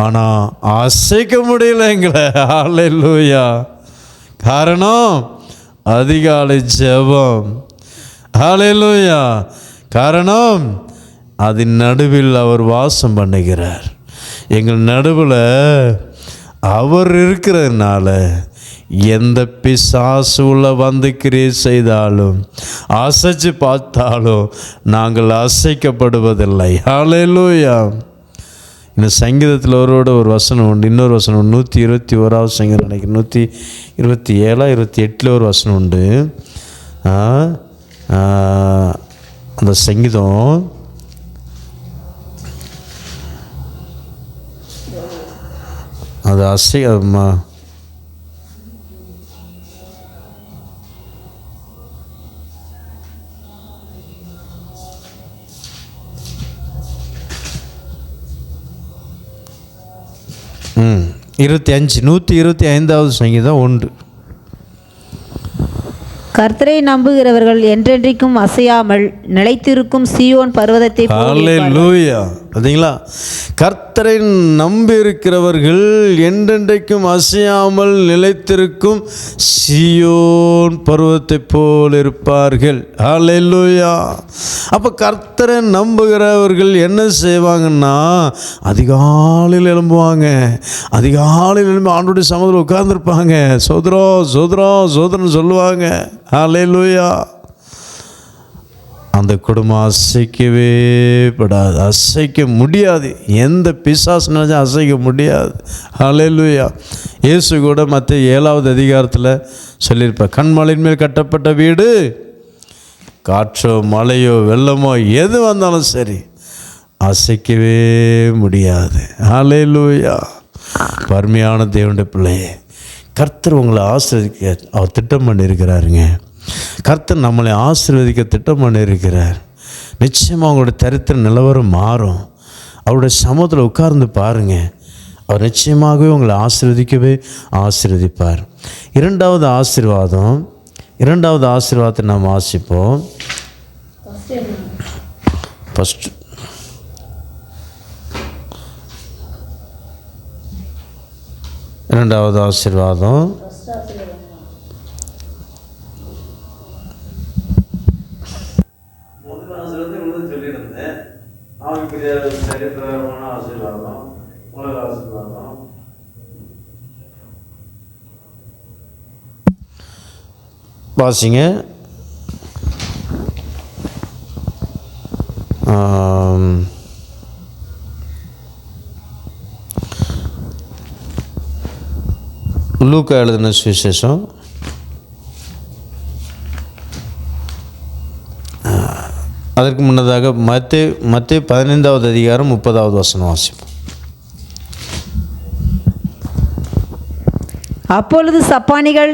ஆனால் அசைக்க முடியல எங்களை. ஹல்லேலூயா. காரணம் அதிகாலை ஜெபம். ஹல்லேலூயா. காரணம் அதன் நடுவில் அவர் வாசம் பண்ணுகிறார். எங்கள் நடுவில் அவர் இருக்கிறதுனால எந்த பிசாசு உள்ள வந்து கிரியை செய்தாலும் அசைச்சு பார்த்தாலும் நாங்கள் அசைக்கப்படுவதில்லை. ஹல்லேலூயா. இந்த சங்கீதத்தில் ஒரு வசனம் உண்டு, இன்னொரு வசனம் உண்டு. 121 சங்கீதம் நினைக்கிறேன், 127 28 ஒரு வசனம் உண்டு. அந்த சங்கீதம் அது அசைமா 125வது சங்கீதம் 1. கர்த்தரை நம்புகிறவர்கள் என்றென்றைக்கும் அசையாமல் நிலைத்திருக்கும் சீயோன் பர்வதத்தை போல இருப்பார்கள். ஹல்லேலூயா. பார்த்தீங்களா? கர்த்தரை நம்பி இருக்கிறவர்கள் என்றென்றைக்கும் அசையாமல் நிலைத்திருக்கும் சீயோன் பர்வதத்தை போல் இருப்பார்கள். ஹல்லேலூயா. அப்போ கர்த்தரை நம்புகிறவர்கள் என்ன செய்வாங்கன்னா, அதிகாலையில் எழும்புவாங்க. அதிகாலையில் எழும்பி ஆண்டோடைய சமூகத்தில் உட்கார்ந்துருப்பாங்க. சோதரம் சோதரம் சோதரன் சொல்லுவாங்க. ஹல்லேலூயா. அந்த குடும்பம் அசைக்கவே படாது, அசைக்க முடியாது. எந்த பிசாசு நினைச்சா அசைக்க முடியாது. ஹல்லேலூயா. இயேசு கூட மத்திய 7வது அதிகாரத்தில் சொல்லியிருப்பார், கண்மலையின் மேல் கட்டப்பட்ட வீடு காற்றோ மழையோ வெள்ளமோ எது வந்தாலும் சரி அசைக்கவே முடியாது. ஹல்லேலூயா. பருமையான தேவனுடைய பிள்ளையே, கர்த்தர் உங்களை ஆசீர்வதிக்க அவர் திட்டம் பண்ணியிருக்கிறாருங்க. கர்த்தர் நம்மளை ஆசீர்வதிக்க திட்டம் பண்ணியிருக்கிறார். நிச்சயமாக அவங்களுடைய தரித்திர நிலவரம் மாறும். அவருடைய சமூகத்தில் உட்கார்ந்து பாருங்கள். அவர் நிச்சயமாகவே உங்களை ஆசீர்வதிப்பார். இரண்டாவது ஆசீர்வாதத்தை நாம் வாசிப்போம். ஃபஸ்ட் இரண்டாவது ஆசீர்வாதம் வாசிங்க. லூக்கா எழுதின சுவிசேஷம் அதற்கு முன்னதாக மத்தேயு 15வது அதிகாரம் 30வது வசனம் வாசிப்போம். அப்பொழுது சப்பானிகள்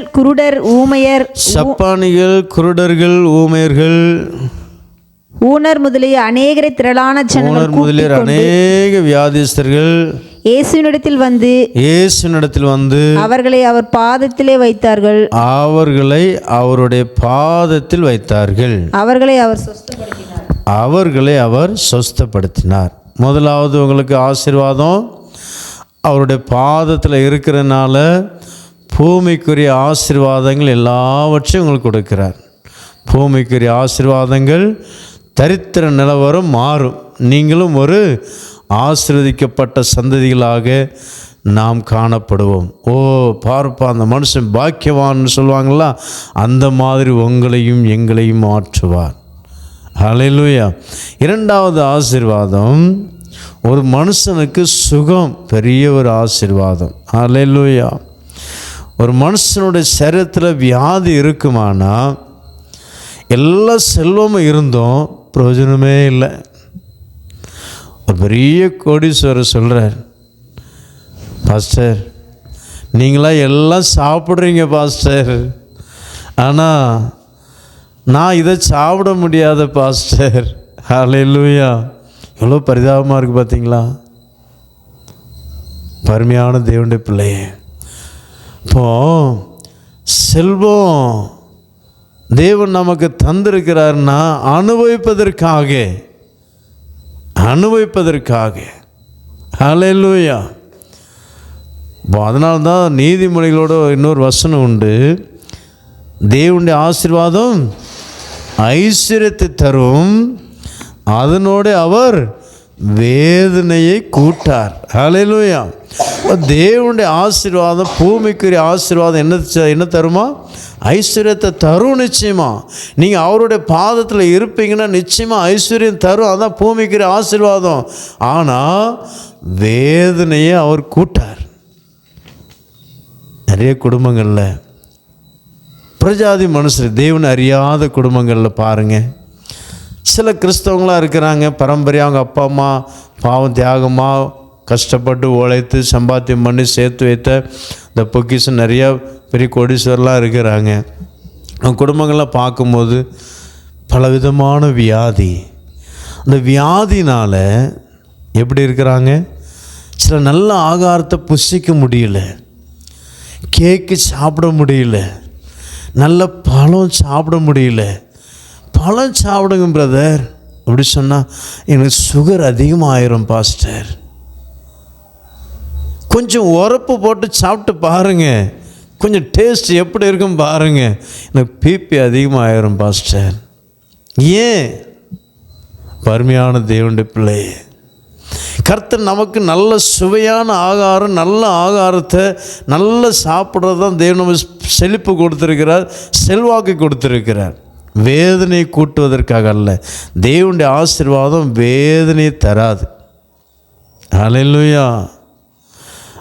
குருடர்கள் ஊமையர்கள் ஊனர் முதலிய அநேகரை திரளான ஜனங்கள் அநேக வியாதிஸ்தர்கள் இயேசுவினிடத்தில் வந்து அவர்களை அவர் பாதத்திலே வைத்தார்கள். அவருடைய பாதத்தில் வைத்தார்கள். அவர்களை அவர் சொஸ்தப்படுத்தினார். முதலாவது உங்களுக்கு ஆசீர்வாதம் அவருடைய பாதத்தில் இருக்கிறனால பூமிக்குரிய ஆசீர்வாதங்கள் எல்லாவற்றையும் உங்களுக்கு கொடுக்கிறார். பூமிக்குரிய ஆசீர்வாதங்கள் தரித்திர நிலவரம் மாறும். நீங்களும் ஒரு ஆசீர்வதிக்கப்பட்ட சந்ததிகளாக நாம் காணப்படுவோம். பார்ப்பா அந்த மனுஷன் பாக்கியவான்னு சொல்லுவாங்களா, அந்த மாதிரி உங்களையும் எங்களையும் மாற்றுவார். ஹல்லேலூயா. இரண்டாவது ஆசீர்வாதம் ஒரு மனுஷனுக்கு சுகம், பெரிய ஒரு ஆசீர்வாதம். ஹல்லேலூயா. ஒரு மனுஷனுடைய சரீரத்தில் வியாதி இருக்குமானா எல்லா செல்வமும் இருந்தும் பிரயோஜனமே இல்லை. ஒரு பெரிய கோடீஸ்வரர் சொல்கிறார், பாஸ்டர் நீங்களாம் எல்லாம் சாப்பிட்றீங்க பாஸ்டர், ஆனால் நான் இதை சாப்பிட முடியாத பாஸ்டர். ஹல்லேலூயா. எவ்வளோ பரிதாபமாக இருக்குது பார்த்தீங்களா? பருமையான தேவனுடைய பிள்ளையே, இப்போது செல்வம் தேவன் நமக்கு தந்திருக்கிறார்னா அனுபவிப்பதற்காக. ஹல்லேலூயா. இப்போ அதனால தான் நீதிமொழிகளோட இன்னொரு வசனம் உண்டு, தேவனுடைய ஆசீர்வாதம் ஐஸ்வர்யத்தை தரும், அதனோட அவர் வேதனையை கூட்டார். ஹல்லேலூயா. தேவனுடைய ஆசீர்வாதம், பூமிக்குரிய ஆசீர்வாதம் என்ன தருமா? ஐஸ்வர்யத்தை தரும். நிச்சயமா நீங்கள் அவருடைய பாதத்தில் இருப்பீங்கன்னா நிச்சயமாக ஐஸ்வர்யம் தரும். அதான் பூமிக்குரிய ஆசீர்வாதம். ஆனால் வேதனையை அவர் கூட்டார். நிறைய குடும்பங்களில் பிரஜாதி மனுஷர், தேவனை அறியாத குடும்பங்களில் பாருங்கள், சில கிறிஸ்தவங்களாக இருக்கிறாங்க, பரம்பரையாக அவங்க அப்பா அம்மா பாவம் தியாகமாக கஷ்டப்பட்டு உழைத்து சம்பாத்தியம் பண்ணி சேர்த்து வைத்த இந்த பொக்கிஷம் நிறையா பெரிய கோடீஸ்வரெலாம் இருக்கிறாங்க. அவங்க குடும்பங்கள்லாம் பார்க்கும்போது பலவிதமான வியாதி, அந்த வியாதினால் எப்படி இருக்கிறாங்க? சில நல்ல ஆகாரத்தை புசிக்க முடியல, கேக்கு சாப்பிட முடியல, நல்ல பழம் சாப்பிட முடியல. பழம் சாப்பிடுங்க பிரதர் அப்படி சொன்னால் எனக்கு சுகர் அதிகமாகிரும் பாஸ்டர். கொஞ்சம் உரப்பு போட்டு சாப்பிட்டு பாருங்கள், கொஞ்சம் டேஸ்ட் எப்படி இருக்கும் பாருங்கள், எனக்கு பிபி அதிகமாகிரும் பாஸ்டர். ஏன்? அருமையான தேவனுடைய பிள்ளை, கர்த்தர் நமக்கு நல்ல சுவையான ஆகாரம், நல்ல ஆகாரத்தை நல்லா சாப்பிட்றது தான் தேவன் நமக்கு செழிப்பு கொடுத்துருக்கிறார், செல்வாக்கு கொடுத்துருக்கிறார். வேதனை கூட்டுவதற்காக அல்ல. தேவனுடைய ஆசீர்வாதம் வேதனையை தராது. ஹல்லேலூயா.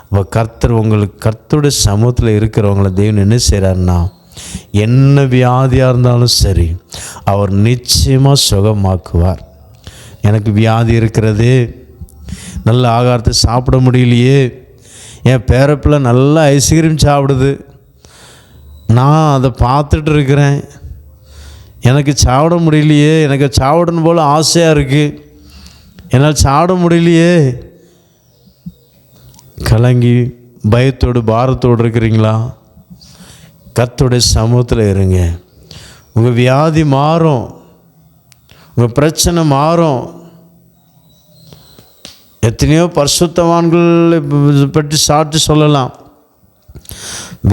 அப்போ கர்த்தர் உங்களுக்கு, கர்த்தருடைய சமூகத்தில் இருக்கிறவங்கள தேவன் என்ன செய்கிறாருன்னா, என்ன வியாதியாக இருந்தாலும் சரி அவர் நிச்சயமாக சுகமாக்குவார். எனக்கு வியாதி இருக்கிறது, நல்ல ஆகாரத்தை சாப்பிட முடியலையே, என் பேரப்பிள்ளை நல்லா ஐஸ்கிரீம் சாப்பிடுது, நான் அதை பார்த்துட்டு இருக்கிறேன், எனக்கு சாப்பிட முடியலையே, எனக்கு சாப்பிடணும் போல் ஆசையாக இருக்குது, என்னால் சாப்பிட முடியலையே, கலங்கி பயத்தோடு பாரத்தோடு இருக்கிறீங்களா? கர்த்தருடைய சமூகத்தில் இருங்க. உங்கள் வியாதி மாறும், உங்கள் பிரச்சனை மாறும். எத்தனையோ பரிசுத்தவான்களை பற்றி சாட்சி சொல்லலாம்.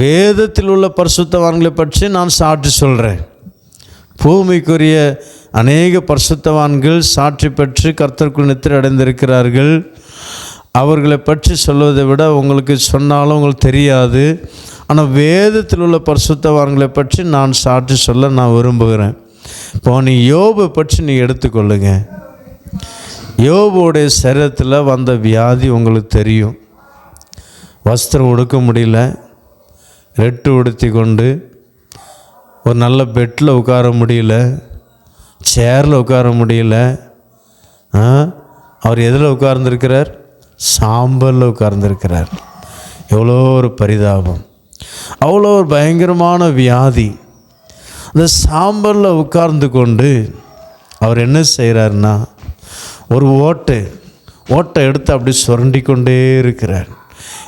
வேதத்தில் உள்ள பரிசுத்தவான்களை பற்றி நான் சாட்சி சொல்கிறேன். பூமிக்குரிய அநேக பரிசுத்தவான்கள் சாட்சி பெற்று கர்த்தருக்குள் நித்திரை அடைந்திருக்கிறார்கள். அவர்களை பற்றி சொல்வதை விட உங்களுக்கு சொன்னாலும் உங்களுக்கு தெரியாது. ஆனால் வேதத்தில் உள்ள பரிசுத்தவான்களை பற்றி நான் சாட்சி சொல்ல நான் விரும்புகிறேன். இப்போ நீ யோபை பற்றி நீ எடுத்துக்கொள்ளுங்க. யோபுடைய சரீரத்தில் வந்த வியாதி உங்களுக்கு தெரியும். வஸ்திரம் உடுக்க முடியல, ரெட்டு உடுத்தி கொண்டு ஒரு நல்ல பெட்டில் உட்கார முடியல, சேரில் உட்கார முடியல. அவர் எதில் உட்கார்ந்துருக்கிறார்? சாம்பலில் உட்கார்ந்துருக்கிறார். எவ்வளோ ஒரு பரிதாபம், அவ்வளோ ஒரு பயங்கரமான வியாதி. அந்த சாம்பலில் உட்கார்ந்து கொண்டு அவர் என்ன செய்கிறாருன்னா, ஒரு ஓட்டை எடுத்து அப்படி சுரண்டி கொண்டே இருக்கிறார்.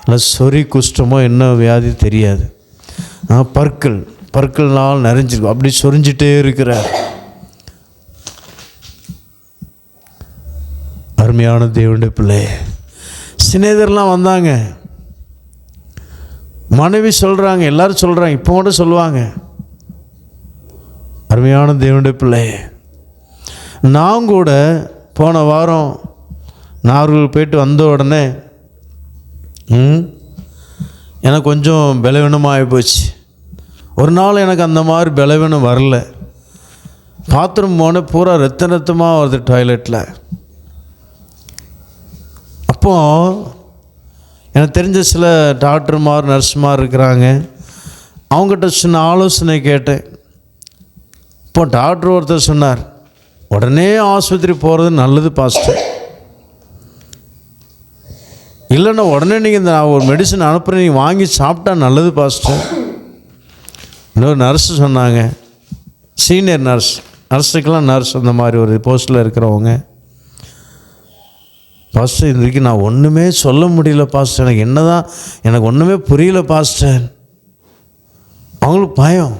இல்லை சொறி குஷ்டமோ என்ன வியாதி தெரியாது, பற்கள்னால் நிறைஞ்சிருக்கும், அப்படி சொரிஞ்சிட்டே இருக்கிறார். அருமையான தேவனுடைய பிள்ளை, சிநேகர்லாம் வந்தாங்க, மனைவி சொல்கிறாங்க, எல்லாரும் சொல்கிறாங்க, இப்போ கூட சொல்லுவாங்க. அருமையான தேவனுடைய பிள்ளை, நான் கூட போன வாரம் நாகூர் போயிட்டு வந்த உடனே எனக்கு கொஞ்சம் பலவீனமாக போச்சு. ஒரு நாள் எனக்கு அந்த மாதிரி பலவீனம் வரல. பாத்ரூம் போனேன், பூரா ரத்தமாக வருது டாய்லெட்டில். அப்போது எனக்கு தெரிஞ்ச சில டாக்டர்மார் நர்ஸுமார் இருக்கிறாங்க, அவங்ககிட்ட சின்ன ஆலோசனை கேட்டேன். இப்போ டாக்டர் ஒருத்தர் சொன்னார், உடனே ஆஸ்பத்திரி போகிறது நல்லது பாஸ்டர், இல்லைன்னா உடனே நீங்கள் இந்த ஒரு மெடிசன் அனுப்புகிறேன், நீங்கள் வாங்கி சாப்பிட்டா நல்லது பாஸ்டர். இன்னொரு நர்ஸு சொன்னாங்க, சீனியர் நர்ஸுக்கெல்லாம் நர்ஸ் அந்த மாதிரி ஒரு போஸ்ட்டில் இருக்கிறவங்க, பாஸ்டர் இதுக்கு நான் ஒன்றுமே சொல்ல முடியல பாஸ்டர், எனக்கு ஒன்றுமே புரியல பாஸ்டர். அவங்களுக்கு பயம்.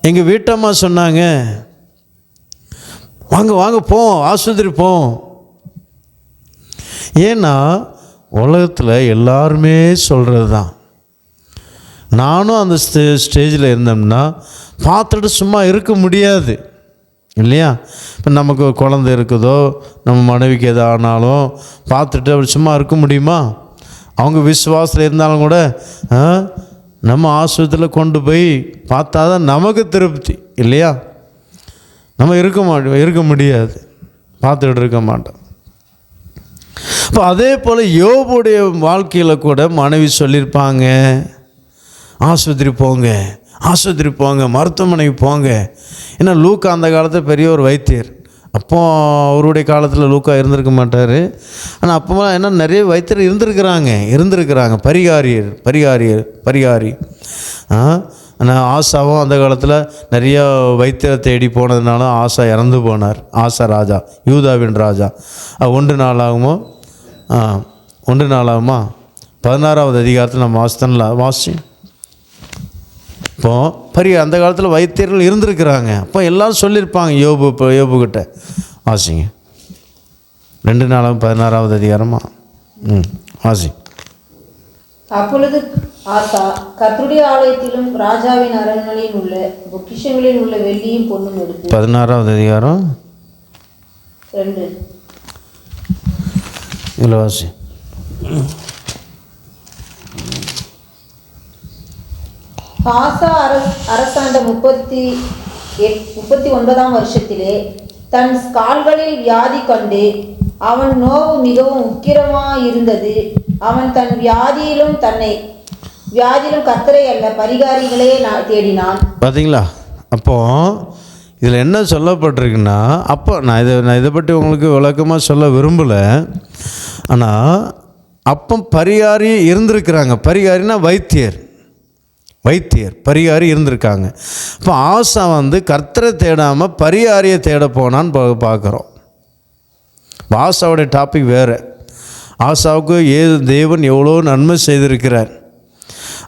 எங்கள் வீட்டம்மா சொன்னாங்க, வாங்க போவோம், ஆஸ்பத்திரி போவோம். ஏன்னா உலகத்தில் எல்லாருமே சொல்கிறது தான். நானும் அந்த ஸ்டேஜில் இருந்தோம்னா பார்த்துட்டு சும்மா இருக்க முடியாது இல்லையா? இப்போ நமக்கு குழந்தை இருக்குதோ, நம்ம மனைவிக்கு எது ஆனாலும் பார்த்துட்டு அப்படி சும்மா இருக்க முடியுமா? அவங்க விசுவாசத்தில் இருந்தாலும் கூட நம்ம ஆஸ்பத்திரியில் கொண்டு போய் பார்த்தா தான் நமக்கு திருப்தி இல்லையா? நம்ம இருக்க முடியாது, பார்த்துக்கிட்டு இருக்க மாட்டோம். இப்போ அதே போல் யோபுடைய வாழ்க்கையில் கூட மனைவி சொல்லியிருப்பாங்க, ஆஸ்பத்திரி போங்க, மருத்துவமனைக்கு போங்க. ஏன்னா லூக்கா அந்த காலத்தில் பெரிய ஒரு வைத்தியர். அப்போ அவருடைய காலத்தில் லூக்கா இருந்திருக்க மாட்டார். ஆனால் அப்போ என்ன நிறைய வைத்தியர் இருந்திருக்கிறாங்க. பரிகாரி. ஆனால் ஆசாவும் அந்த காலத்தில் நிறைய வைத்தியரை தேடி போனதுனால ஆசா இறந்து போனார். ஆசா ராஜா, யூதாவின் ராஜா. 1 நாளாகுமா 16வது அதிகாரத்தில் நம்ம வாசி. இப்போது அந்த காலத்தில் வைத்தியர்கள் இருந்திருக்கிறாங்க. அப்போ எல்லோரும் சொல்லியிருப்பாங்க யோபுக்கிட்ட. வாசிங்க 2 நாளாகும் 16வது அதிகாரமா வாசி. அப்பொழுது ஆசா கர்த்தருடைய ஆலயத்திலும் ராஜாவின் அரண்மனையில் உள்ள பொக்கிஷங்களில் உள்ள வெள்ளியும் பொன்னும் எடுத்து 16வது அதிகாரம் 2 இதில் வாசி. ஆசா அரசாண்ட 39ஆம் வருஷத்திலே தன் கால்களில் வியாதி கண்டு அவன் நோவு மிகவும் உக்கிரமாயிருந்தது. அவன் தன் வியாதியிலும் கர்த்தரை அல்ல பரிகாரிகளே தேடினான். பார்த்தீங்களா? அப்போ இதில் என்ன சொல்லப்பட்டிருக்குன்னா, அப்போ நான் இதை பற்றி உங்களுக்கு விளக்கமாக சொல்ல விரும்பலை. ஆனால் அப்போ பரிகாரி இருந்திருக்கிறாங்க. பரிகாரினா வைத்தியர் பரிகாரி இருந்திருக்காங்க. இப்போ ஆசா கர்த்தரை தேடாமல் பரிகாரியை தேட போனான்னு பார்க்குறோம். ஆசாவுடைய டாபிக் வேறு. ஆசாவுக்கு தேவன் எவ்வளோ நன்மை செய்திருக்கிறார்.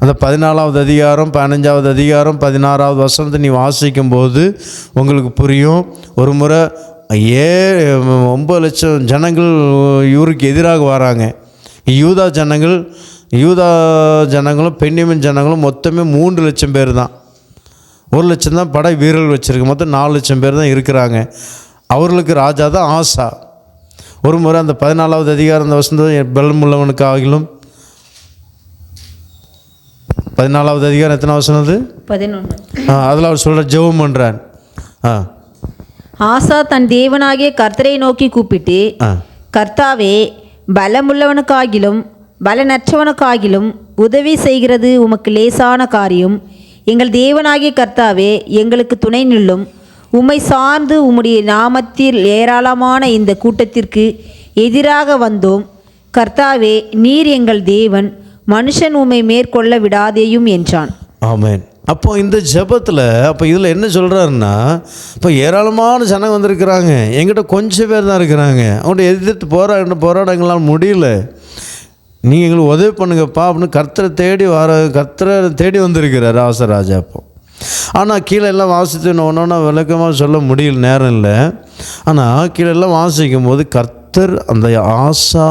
அந்த 14வது அதிகாரம் 15வது அதிகாரம் 16வது வசனத்தை நீ வாசிக்கும்போது உங்களுக்கு புரியும். ஒரு முறை 9 லட்சம் ஜனங்கள் இவருக்கு எதிராக வராங்க. யூதா ஜனங்களும் பென்யமின் ஜனங்களும் மொத்தமே 3 லட்சம் பேர் தான். 1 லட்சம் தான் படை வீரர்கள் வச்சுருக்கு. மொத்தம் 4 லட்சம் பேர் தான் இருக்கிறாங்க. அவர்களுக்கு ராஜா தான் ஆசா. ஒரு முறை அந்த 14வது அதிகாரம் அந்த வசனம் பலமுள்ளவனுக்காகிலும் 14வது அதிகாரம் எத்தனை வசனம் அது? 11. அதில் அவர் சொல்கிற ஜெபம் பண்ணுறான். ஆசா தன் தேவனாகிய கர்த்தரை நோக்கி கூப்பிட்டு, கர்த்தாவே, பலமுள்ளவனுக்காகிலும் பலனற்றவனுக்காகிலும் உதவி செய்கிறது உமக்கு லேசான காரியம். எங்கள் தேவனாகிய கர்த்தாவே, எங்களுக்கு துணை நில்லும். உம்மை சார்ந்து உம்முடைய நாமத்தில் ஏராளமான இந்த கூட்டத்திற்கு எதிராக வந்தோம். கர்த்தாவே, நீர் எங்கள் தேவன், மனுஷன் உம்மை மேற்கொள்ள விடாதேயும் என்றான். ஆமென். அப்போ இந்த ஜெபத்தில் இதில் என்ன சொல்கிறாருன்னா, இப்போ ஏராளமான ஜனங்க வந்திருக்கிறாங்க, எங்கிட்ட கொஞ்சம் பேர் தான் இருக்கிறாங்க. அவங்கள்ட்ட எதிர்த்து போராடங்களால் முடியல. நீங்கள் எங்களுக்கு உதவி பண்ணுங்கப்பா அப்படின்னு கர்த்தரை தேடி வந்திருக்கிறார் ஆசராஜா. அப்போ ஆனால் கீழே எல்லாம் வாசித்து ஒன்றா விளக்கமாக சொல்ல முடியல, நேரம் இல்லை. ஆனால் கீழே எல்லாம் வாசிக்கும் போது கர்த்தர் அந்த ஆசா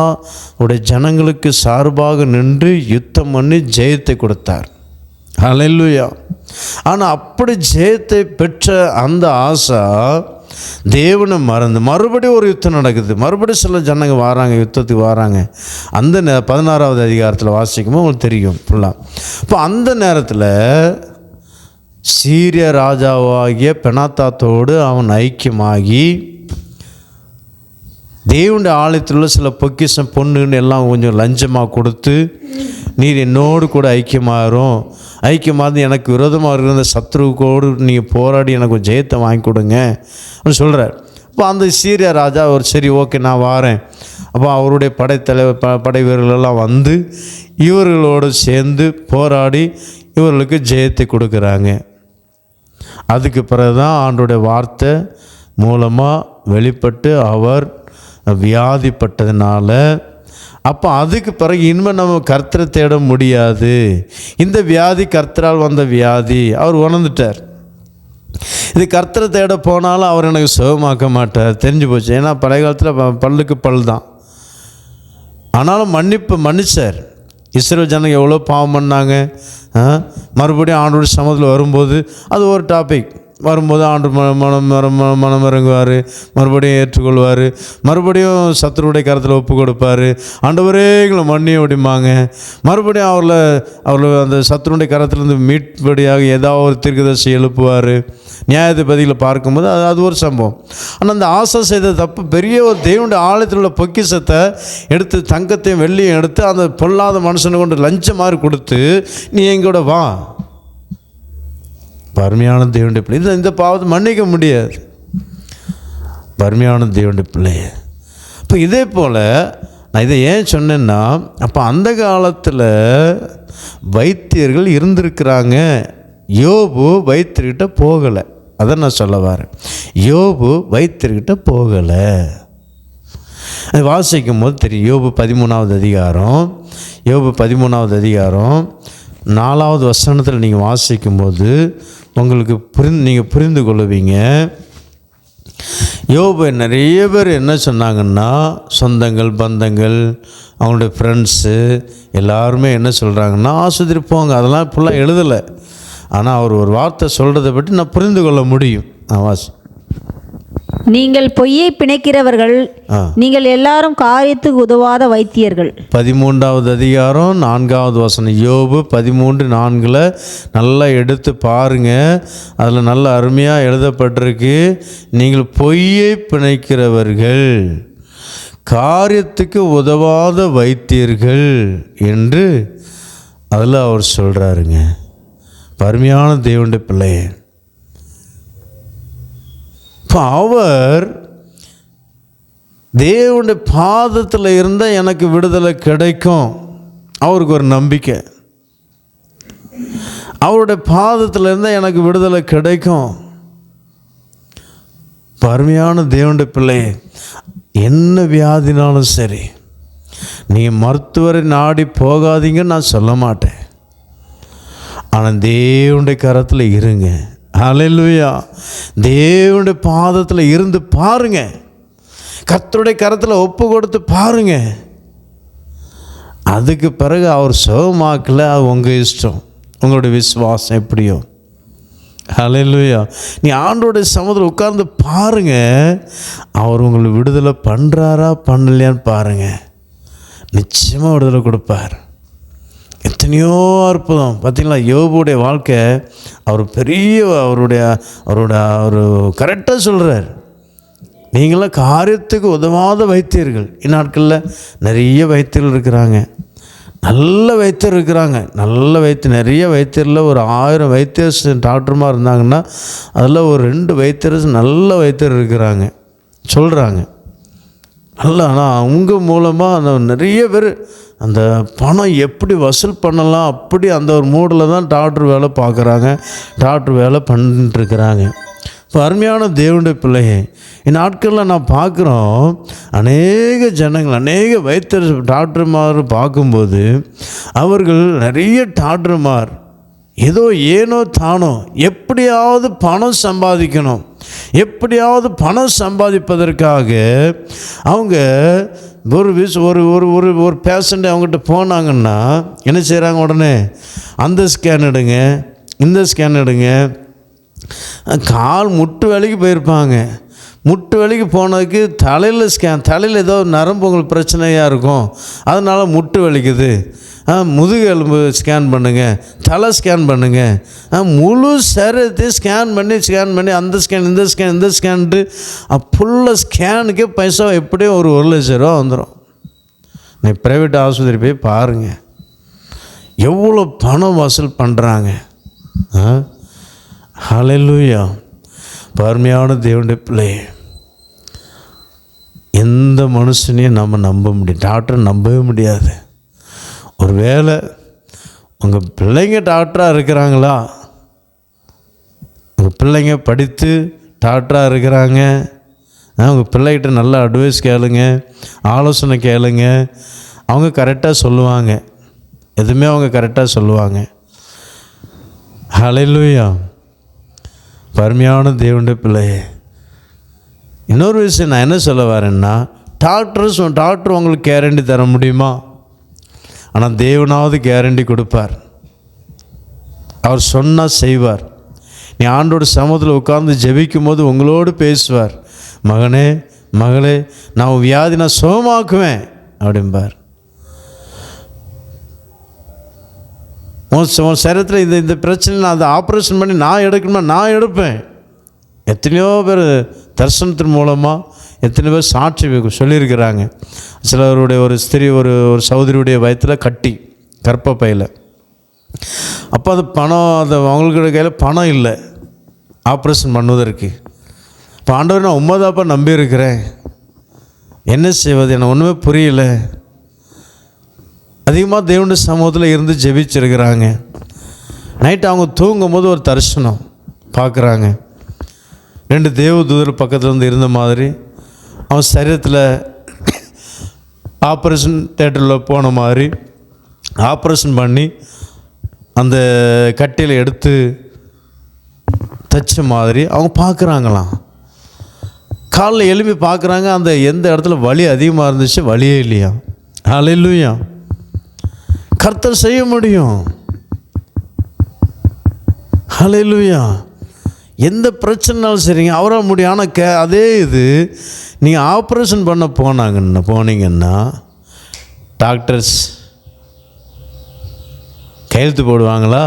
உடைய ஜனங்களுக்கு சார்பாக நின்று யுத்தம் பண்ணி ஜெயத்தை கொடுத்தார். ஹல்லேலூயா. ஆனால் அப்படி ஜெயத்தை பெற்ற அந்த ஆசா தேவனை மறந்து மறுபடியும் ஒரு யுத்தம் நடக்குது. மறுபடியும் சில ஜனங்க யுத்தத்துக்கு வராங்க. அந்த 16வது அதிகாரத்தில் வாசிக்கும்போது உங்களுக்கு தெரியும் ஃபுல்லாக. இப்போ அந்த நேரத்தில் சீரிய ராஜாவாகிய பெனாத்தாத்தோடு அவன் ஐக்கியமாகி தேவனுடைய ஆலயத்தில் உள்ள சில பொக்கிஷம் பொண்ணுன்னு எல்லாம் கொஞ்சம் லஞ்சமாக கொடுத்து, நீர் என்னோடு கூட ஐக்கியமாக எனக்கு விரோதமாக இருக்கிற சத்ருவோடு நீங்கள் போராடி எனக்கு ஜெயத்தை வாங்கி கொடுங்க அப்படின்னு சொல்கிறார். அப்போ அந்த சீரிய ராஜா சரி ஓகே நான் வாரேன். அப்போ அவருடைய படை வீரர்களெல்லாம் இவர்களோடு சேர்ந்து போராடி இவர்களுக்கு ஜெயத்தை கொடுக்குறாங்க. அதுக்கு பிறகு தான் ஆண்டோடைய வார்த்தை மூலமாக வெளிப்பட்டு அவர் வியாதிப்பட்டதுனால, அப்போ அதுக்கு பிறகு இனிமேல் நம்ம கர்த்தரை தேட முடியாது, இந்த வியாதி கர்த்தரால் வந்த வியாதி அவர் உணர்ந்துட்டார். இது கர்த்தரை தேட போனாலும் அவர் எனக்கு சுகமாக்க மாட்டார், தெரிஞ்சு போச்சு. ஏன்னா பழைய காலத்தில் பல்லுக்கு பல் தான். ஆனாலும் மன்னிச்சார். இஸ்ரவேல் ஜனங்க எவ்வளோ பாவம் பண்ணாங்க. மறுபடியும் ஆண்டோட சமூகத்தில் வரும்போது அது ஒரு டாபிக். வரும்போது ஆண்டு மனம் இறங்குவார், மறுபடியும் ஏற்றுக்கொள்வார், மறுபடியும் சத்துருடைய கரத்தில் ஒப்பு கொடுப்பார். ஆண்டவரே எங்களை மன்னிய அப்படிம்பாங்க. மறுபடியும் அவர்களை அந்த சத்துருடைய கரத்திலேருந்து மீட்படியாக ஏதாவது ஒரு தீர்க்கதரிசி எழுப்புவார். நியாயாதிபதிகளை பார்க்கும்போது அது ஒரு சம்பவம். ஆனால் அந்த ஆசை செய்த தப்பு பெரிய ஒரு தேவனுடைய ஆலயத்தில் உள்ள பொக்கிஷத்தை எடுத்து, தங்கத்தையும் வெள்ளியும் எடுத்து அந்த பொல்லாத மனுஷனை கொண்டு லஞ்சம் மாதிரி கொடுத்து, நீ எங்கூட வா. பருமையான தேவனுடைய பிள்ளை இந்த பாவத்தை மன்னிக்க முடியாது. பருமையான தேவனுடைய பிள்ளை. இப்போ இதே போல் நான் இதை ஏன் சொன்னேன்னா, அப்போ அந்த காலத்தில் வைத்தியர்கள் இருந்திருக்கிறாங்க. யோபு வைத்தியர்கிட்ட போகலை. அதை நான் சொல்ல வரேன். யோபு வைத்தியர்கிட்ட போகலை. அது வாசிக்கும் போது தெரியும். யோபு 13வது அதிகாரம், யோபு 13வது அதிகாரம் 4வது வசனத்தில் நீங்கள் வாசிக்கும்போது உங்களுக்கு நீங்கள் புரிந்து கொள்ளுவீங்க. யோபு நிறைய பேர் என்ன சொன்னாங்கன்னா, சொந்தங்கள் பந்தங்கள் அவங்களுடைய ஃப்ரெண்ட்ஸு எல்லாருமே என்ன சொல்கிறாங்கன்னா, ஆஸ்பத்திரி போங்க. அதெல்லாம் இப்போல்லாம் எழுதலை. ஆனால் அவர் ஒரு வார்த்தை சொல்கிறத பற்றி நான் புரிந்து கொள்ள முடியும். வாசி. நீங்கள் பொய்யை பிணைக்கிறவர்கள், நீங்கள் எல்லாரும் காரியத்துக்கு உதவாத வைத்தியர்கள். 13வது அதிகாரம் 4வது வசனம். யோபு 13:4 நல்லா எடுத்து பாருங்க. அதில் நல்ல அருமையாக எழுதப்பட்டிருக்கு. நீங்கள் பொய்யை பிணைக்கிறவர்கள், காரியத்துக்கு உதவாத வைத்தியர்கள் என்று அதில் அவர் சொல்கிறாருங்க. அருமையான தேவனுடைய பிள்ளையே, இப்போ அவர் தேவனுடைய பாதத்தில் இருந்தால் எனக்கு விடுதலை கிடைக்கும். அவருக்கு ஒரு நம்பிக்கை. அவருடைய பாதத்தில் இருந்தால் எனக்கு விடுதலை கிடைக்கும். அருமையான தேவனுடைய பிள்ளையே, என்ன வியாதினாலும் சரி, நீங்கள் மருத்துவரை நாடி போகாதீங்கன்னு நான் சொல்ல மாட்டேன். ஆனால் தேவனுடைய கரத்தில் இருங்க. ஹல்லேலூயா. தேவனுடைய பாதத்தில் இருந்து பாருங்க. கர்த்தருடைய கரத்தில் ஒப்பு கொடுத்து பாருங்க. அதுக்கு பிறகு அவர் சுகமாக்கல, அது உங்கள் இஷ்டம், உங்களுடைய விசுவாசம் எப்படியோ. ஹல்லேலூயா. நீ ஆண்டோடைய சமூகத்தில் உட்கார்ந்து பாருங்க. அவர் உங்களை விடுதலை பண்ணுறாரா பண்ணலையான்னு பாருங்க. நிச்சயமாக விடுதலை கொடுப்பார். எத்தனையோ அற்புதம் பார்த்தீங்களா. யோபுடைய வாழ்க்கை அவர் பெரிய அவர் கரெக்டாக சொல்கிறார். நீங்களாம் காரியத்துக்கு உதவாத வைத்தியர்கள். இந்நாட்களில் நிறைய வைத்தியர்கள் இருக்கிறாங்க, நல்ல வைத்தியர் இருக்கிறாங்க. நல்ல வைத்தியர், நிறைய வைத்தியரில் ஒரு 1000 வைத்தியர்ஸ் டாக்டருமா இருந்தாங்கன்னா அதில் ஒரு 2 வைத்தியர்ஸ் நல்ல வைத்தியர் இருக்கிறாங்க சொல்கிறாங்க. நல்ல. ஆனால் அவங்க மூலமாக அந்த நிறைய பேர் அந்த பணம் எப்படி வசூல் பண்ணலாம் அப்படி அந்த ஒரு மூடில் தான் டாக்டர் வேலை பார்க்குறாங்க, டாக்டர் வேலை பண்ணிட்டுருக்கிறாங்க. இப்போ அருமையான தேவனுடைய பிள்ளையை இந்நாட்களில் நான் பார்க்குறோம். அநேக ஜனங்கள், அநேக வைத்தியர் டாக்டர்மார் பார்க்கும்போது அவர்கள் நிறைய டாக்டர்மார் ஏனோ தானோ எப்படியாவது பணம் சம்பாதிக்கணும், எப்படியாவது பணம் சம்பாதிப்பதற்காக அவங்க ஒரு பேஷண்ட் அவங்ககிட்ட போனாங்கன்னா என்ன செய்கிறாங்க, உடனே அந்த ஸ்கேன் எடுங்க, இந்த ஸ்கேன் எடுங்க. கால் முட்டு வேலைக்கு போயிருப்பாங்க. முட்டு வேலைக்கு போனதுக்கு தலையில் ஸ்கேன், தலையில் ஏதோ நரம்பு உங்களுக்கு பிரச்சனையாக இருக்கும், அதனால் முட்டு வலிக்குது, முதுகு எலும்பு ஸ்கேன் பண்ணுங்கள், தலை ஸ்கேன் பண்ணுங்கள், முழு சரீரத்தையும் ஸ்கேன் பண்ணி அந்த ஸ்கேன் இந்த ஸ்கேன்ட்டு ஃபுல்லாக ஸ்கேனுக்கே பைசா எப்படியும் ஒரு 1,00,000 ரூபா வந்துடும். நீ ப்ரைவேட் ஆஸ்பத்திரி போய் பாருங்கள் எவ்வளோ பணம் வசூல் பண்ணுறாங்க. ஹல்லேலூயா. அருமையான தேவனுடைய பிள்ளை, எந்த மனுஷனையும் நம்ம நம்ப முடியும், டாக்டரை நம்பவே முடியாது. ஒரு வேளை உங்கள் பிள்ளைங்க டாக்டராக இருக்கிறாங்களா, உங்கள் பிள்ளைங்க படித்து டாக்டராக இருக்கிறாங்க, உங்கள் பிள்ளைகிட்ட நல்ல அட்வைஸ் கேளுங்க, ஆலோசனை கேளுங்க. அவங்க கரெக்டாக சொல்லுவாங்க, எதுவுமே அவங்க கரெக்டாக சொல்லுவாங்க. ஹல்லேலூயா. அருமையான தேவனுடைய பிள்ளையே, இன்னொரு விஷயம் நான் என்ன சொல்ல வரேன்னா, டாக்டர் உங்களுக்கு கேரண்டி தர முடியுமா? ஆனால் தேவனாவது கேரண்டி கொடுப்பார். அவர் சொன்னால் செய்வார். நீ ஆண்டோட சமூகத்தில் உட்கார்ந்து ஜெபிக்கும் போது உங்களோடு பேசுவார். மகனே மகளே, நான் வியாதி நான் சுகமாக்குவேன் அப்படிம்பார். உன் சரீரத்தில் இந்த பிரச்சனை நான் அதை ஆப்ரேஷன் பண்ணி நான் எடுக்கணுமா, நான் எடுப்பேன். எத்தனையோ பேர் தரிசனத்தின் மூலமாக எத்தனை பேர் சாட்சி சொல்லியிருக்கிறாங்க. சிலருடைய ஒரு ஸ்திரீ ஒரு சகோதரியுடைய வயிற்றில் கட்டி கர்ப்பப்பையில். அப்போ அது பணம், அது அவங்களுக்கு கையில் பணம் இல்லை ஆப்ரேஷன் பண்ணுவதற்கு. இப்போ ஆண்டவர் நான் உண்மைதாப்பா நம்பியிருக்கிறேன், என்ன செய்வது, எனக்கு ஒன்றுமே புரியல. அதிகமாக தேவனுடைய சமூகத்தில் இருந்து ஜெபிச்சிருக்கிறாங்க. நைட்டு அவங்க தூங்கும்போது ஒரு தரிசனம் பார்க்குறாங்க. 2 தேவதூதர் பக்கத்தில் இருந்து இருந்த மாதிரி அவன் சரீரத்தில் ஆப்ரேஷன் தேட்டரில் போன மாதிரி ஆப்ரேஷன் பண்ணி அந்த கட்டியில் எடுத்து தைச்ச மாதிரி அவங்க பார்க்குறாங்களாம். காலைல எழுப்பி பார்க்குறாங்க, அந்த எந்த இடத்துல வலி அதிகமாக இருந்துச்சு வலியே இல்லையா. ஹல்லேலூயா. கர்த்தர் செய்ய முடியும். ஹல்லேலூயா. எந்த பிரச்சனைனாலும் சரிங்க, அவரால் முடியும். ஆனால் அதே இது நீங்கள் ஆப்ரேஷன் பண்ண போனீங்கன்னா டாக்டர்ஸ் கையெழுத்து போடுவாங்களா?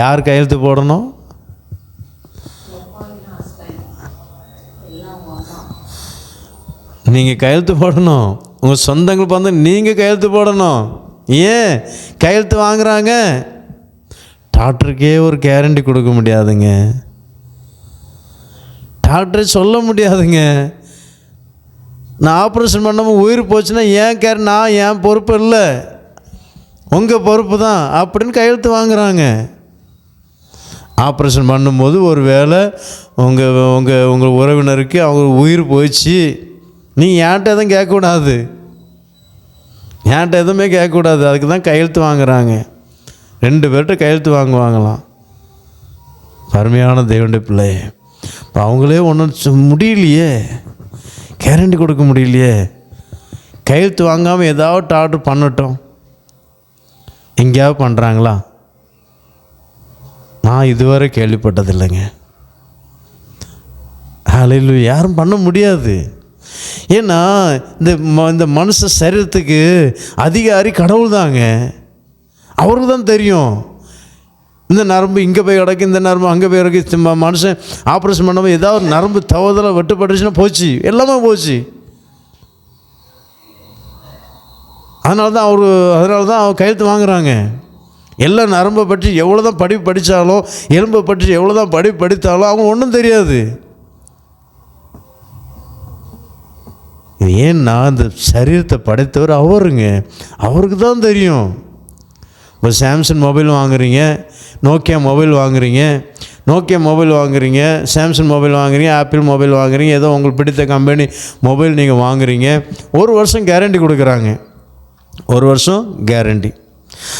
யார் கையெழுத்து போடணும்? நீங்கள் கையெழுத்து போடணும். உங்கள் சொந்தங்கள் வந்து நீங்கள் கையெழுத்து போடணும். ஏன் கையெழுத்து வாங்குறாங்க? டாக்டருக்கே ஒரு கேரண்டி கொடுக்க முடியாதுங்க. டாக்டரை சொல்ல முடியாதுங்க, நான் ஆப்ரேஷன் பண்ணாமல் உயிர் போச்சுன்னா நான் என் பொறுப்பு இல்லை, உங்கள் பொறுப்பு தான் அப்படின்னு கையெழுத்து வாங்குறாங்க. ஆப்ரேஷன் பண்ணும்போது ஒரு வேளை உங்கள் உறவினருக்கு அவங்க உயிர் போயிடுச்சு, நீங்கள் என்கிட்ட எதுவும் கேட்கக்கூடாது, என்கிட்ட எதுவுமே கேட்கக்கூடாது. அதுக்கு தான் கையெழுத்து வாங்குறாங்க. 2 பேர்கிட்ட கையெழுத்து வாங்குவாங்களாம். அருமையான தேவனுடைய பிள்ளை. இப்போ அவங்களே ஒன்றும் முடியலையே, கேரண்டி கொடுக்க முடியலையே, கையெழுத்து வாங்காமல் ஏதாவது ஆர்டர் பண்ணட்டும். எங்கேயாவது பண்ணுறாங்களா? நான் இதுவரை கேள்விப்பட்டதில்லைங்க. ஹல்லேலூயா. யாரும் பண்ண முடியாது. ஏன்னா இந்த மனுஷ சரீரத்துக்கு அதிகாரி கடவுள் தாங்க. அவருக்கு தான் தெரியும். இந்த நரம்பு இங்கே போய் கிடக்கு, இந்த நரம்பு அங்கே போய் கிடக்கு. மனுஷன் ஆப்ரேஷன் பண்ணாமல் ஏதாவது நரம்பு தவறுதலாக வெட்டுப்பட்டுச்சுன்னா போச்சு, எல்லாமே போச்சு. அதனால தான் அவர் கையெழுத்து வாங்குறாங்க. எல்லா நரம்பை பற்றி எவ்வளோ தான் படிப்பு படித்தாலும், எலும்பை பற்றி எவ்வளோ தான் படிப்பு படித்தாலும் அவங்க ஒன்றும் தெரியாது. ஏன்னா இந்த சரீரத்தை படைத்தவர் அவருங்க, அவருக்கு தான் தெரியும். இப்போ சாம்சங் மொபைல் வாங்குறீங்க, நோக்கியா மொபைல் வாங்குறீங்க, சாம்சங் மொபைல் வாங்குறீங்க, ஆப்பிள் மொபைல் வாங்குறீங்க, ஏதோ உங்களுக்கு பிடித்த கம்பெனி மொபைல் நீங்கள் வாங்குறீங்க. 1 வருஷம் கேரண்டி கொடுக்குறாங்க. 1 வருஷம் கேரண்டி.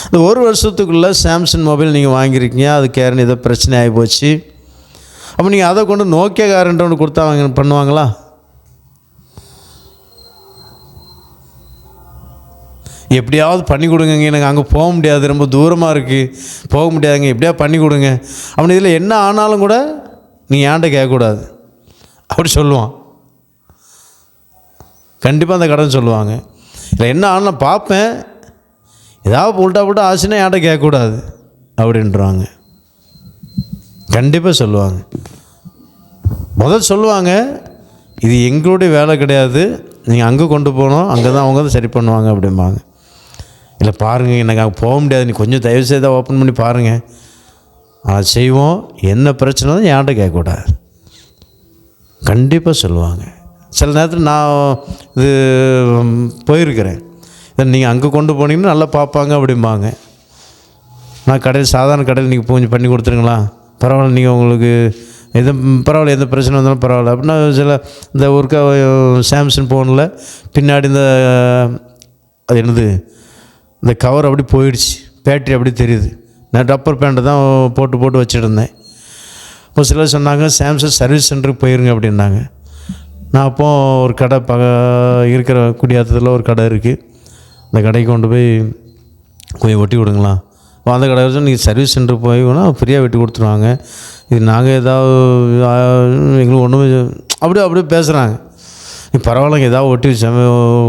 இந்த 1 வருஷத்துக்குள்ளே சாம்சங் மொபைல் நீங்கள் வாங்கியிருக்கீங்க, அது கேரண்டி ஏதோ பிரச்சனை ஆகி போச்சு. அப்போ நீங்கள் அதை கொண்டு நோக்கியா கேரண்டி ஒன்று கொடுத்தா அவங்க பண்ணுவாங்களா? எப்படியாவது பண்ணி கொடுங்க, எனக்கு அங்கே போக முடியாது, ரொம்ப தூரமாக இருக்குது, போக முடியாதுங்க, எப்படியாவது பண்ணி கொடுங்க. அவன் இதில் என்ன ஆனாலும் கூட நீங்கள் ஏன்ட்ட கேட்கக்கூடாது அப்படி சொல்லுவான். கண்டிப்பாக அந்த கடன் சொல்லுவாங்க. இல்லை என்ன ஆனாலும் பார்ப்பேன், ஏதாவது உள்ட்டா ஆச்சுன்னா ஏன்ட்ட கேட்கக்கூடாது அப்படின்றாங்க. கண்டிப்பாக சொல்லுவாங்க. முதல் சொல்லுவாங்க, இது எங்களுடைய வேலை கிடையாது, நீங்கள் அங்கே கொண்டு போகணும், அங்கே தான் அவங்க தான் சரி பண்ணுவாங்க அப்படிம்பாங்க. இல்லை பாருங்கள், எனக்கு அங்கே போக முடியாது, நீ கொஞ்சம் தயவு செய்து ஓப்பன் பண்ணி பாருங்கள், செய்வோம், என்ன பிரச்சனை தான் என்கிட்ட கேட்கக்கூடாது. கண்டிப்பாக சொல்லுவாங்க. சில நேரத்தில் நான் இது போயிருக்கிறேன், இதை நீங்கள் அங்கே கொண்டு போனீங்கன்னா நல்லா பார்ப்பாங்க அப்படிம்பாங்க. நான் கடையில் சாதாரண கடையில் நீங்கள் கொஞ்சம் பண்ணி கொடுத்துருங்களா, பரவாயில்ல, நீங்கள் உங்களுக்கு பரவாயில்ல, எந்த பிரச்சனை வந்தாலும் பரவாயில்ல அப்படின்னா, சில இந்த ஒருக்கா சாம்சங் ஃபோனில் பின்னாடி அது என்னது இந்த கவர் அப்படி போயிடுச்சு, பேட்டரி அப்படி தெரியுது. நான் ரப்பர் பேண்டை தான் போட்டு வச்சுருந்தேன். இப்போ சிலர் சொன்னாங்க, சாம்சங் சர்வீஸ் சென்டருக்கு போயிருங்க அப்படின்னாங்க. நான் அப்போது ஒரு கடை இருக்கிற குடியாத்தத்தில் ஒரு கடை இருக்குது. அந்த கடைக்கு கொண்டு போய் கொஞ்சம் ஒட்டி விடுங்களா, அந்த கடை வச்சு நீங்கள் சர்வீஸ் சென்டர் போய் வேணால் ஃப்ரீயாக வெட்டி கொடுத்துருவாங்க, இது நாங்கள் ஏதாவது எங்களுக்கு ஒன்றுமே அப்படியே பேசுகிறாங்க. பரவாயில்லைங்க ஏதாவது ஒட்டி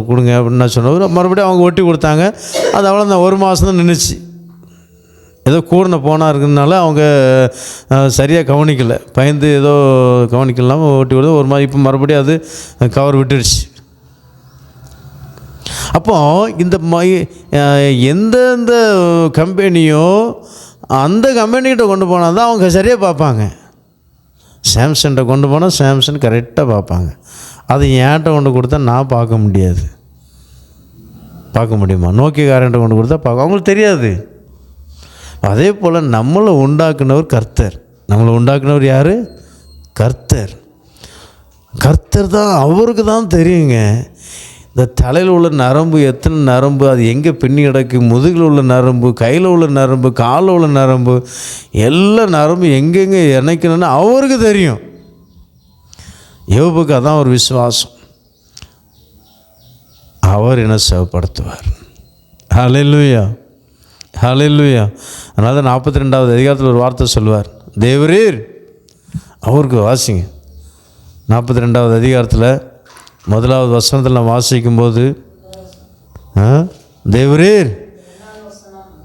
கொடுங்க அப்படின்னு நான் சொன்னவர் மறுபடியும் அவங்க ஒட்டி கொடுத்தாங்க. அது அவ்வளோதான், ஒரு மாதம் தான் நின்றுச்சு. ஏதோ கூடின போனால் இருக்கிறதுனால அவங்க சரியாக கவனிக்கலை, பயந்து ஏதோ கவனிக்கலாமல் ஒட்டி கொடுத்து ஒரு மாதிரி இப்போ மறுபடியும் அது கவர் விட்டுடுச்சு. அப்போது இந்த எந்தெந்த கம்பெனியோ அந்த கம்பெனிகிட்ட கொண்டு போனால் தான் அவங்க சரியாக பார்ப்பாங்க. சாம்சங்கிட்ட கொண்டு போனால் சாம்சங் கரெக்டாக பார்ப்பாங்க. அது என்கிட்ட கொண்டு கொடுத்தா நான் பார்க்க முடியாது. பார்க்க முடியுமா? நோக்கியக்காரன்ட்ட கொண்டு கொடுத்தா பார்க்க அவங்களுக்கு தெரியாது. அதே போல் நம்மளை உண்டாக்குனவர் கர்த்தர். நம்மளை உண்டாக்குனவர் யார்? கர்த்தர். கர்த்தர் தான், அவருக்கு தான் தெரியுங்க. இந்த தலையில் உள்ள நரம்பு எத்தனை நரம்பு, அது எங்கே பின்னி கிடக்கு, முதுகில் உள்ள நரம்பு, கையில் உள்ள நரம்பு, காலில் உள்ள நரம்பு, எல்லா நரம்பு எங்கெங்கே இணைக்கணும்னு அவருக்கு தெரியும். யோபுக்கு அதான் ஒரு விசுவாசம், அவர் என்ன சேவப்படுத்துவார். ஹல்லேலூயா, ஹல்லேலூயா. அதனால 42வது அதிகாரத்தில் ஒரு வார்த்தை சொல்லுவார், தேவரீர். அவருக்கு வாசிங்க 42வது அதிகாரத்தில் 1வது வசனத்தில் நான் வாசிக்கும்போது, தேவரீர்